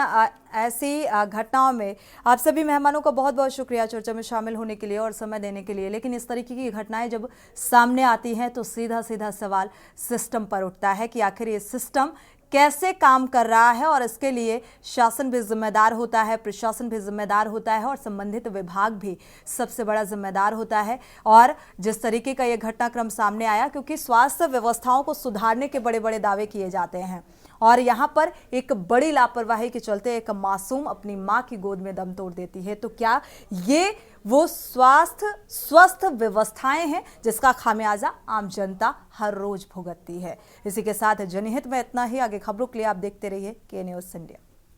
ऐसी घटनाओं में आप सभी मेहमानों का बहुत बहुत शुक्रिया चर्चा में शामिल होने के लिए और समय देने के लिए। लेकिन इस तरीके की घटनाएं जब सामने आती हैं तो सीधा सीधा सवाल सिस्टम पर उठता है कि आखिर ये सिस्टम कैसे काम कर रहा है, और इसके लिए शासन भी जिम्मेदार होता है, प्रशासन भी जिम्मेदार होता है और संबंधित विभाग भी सबसे बड़ा जिम्मेदार होता है। और जिस तरीके का ये घटनाक्रम सामने आया, क्योंकि स्वास्थ्य व्यवस्थाओं को सुधारने के बड़े बड़े दावे किए जाते हैं और यहाँ पर एक बड़ी लापरवाही के चलते एक मासूम अपनी माँ की गोद में दम तोड़ देती है, तो क्या ये वो स्वस्थ व्यवस्थाएं हैं जिसका खामियाजा आम जनता हर रोज भुगतती है? इसी के साथ जनहित में इतना ही। आगे खबरों के लिए आप देखते रहिए के न्यूज़ इंडिया।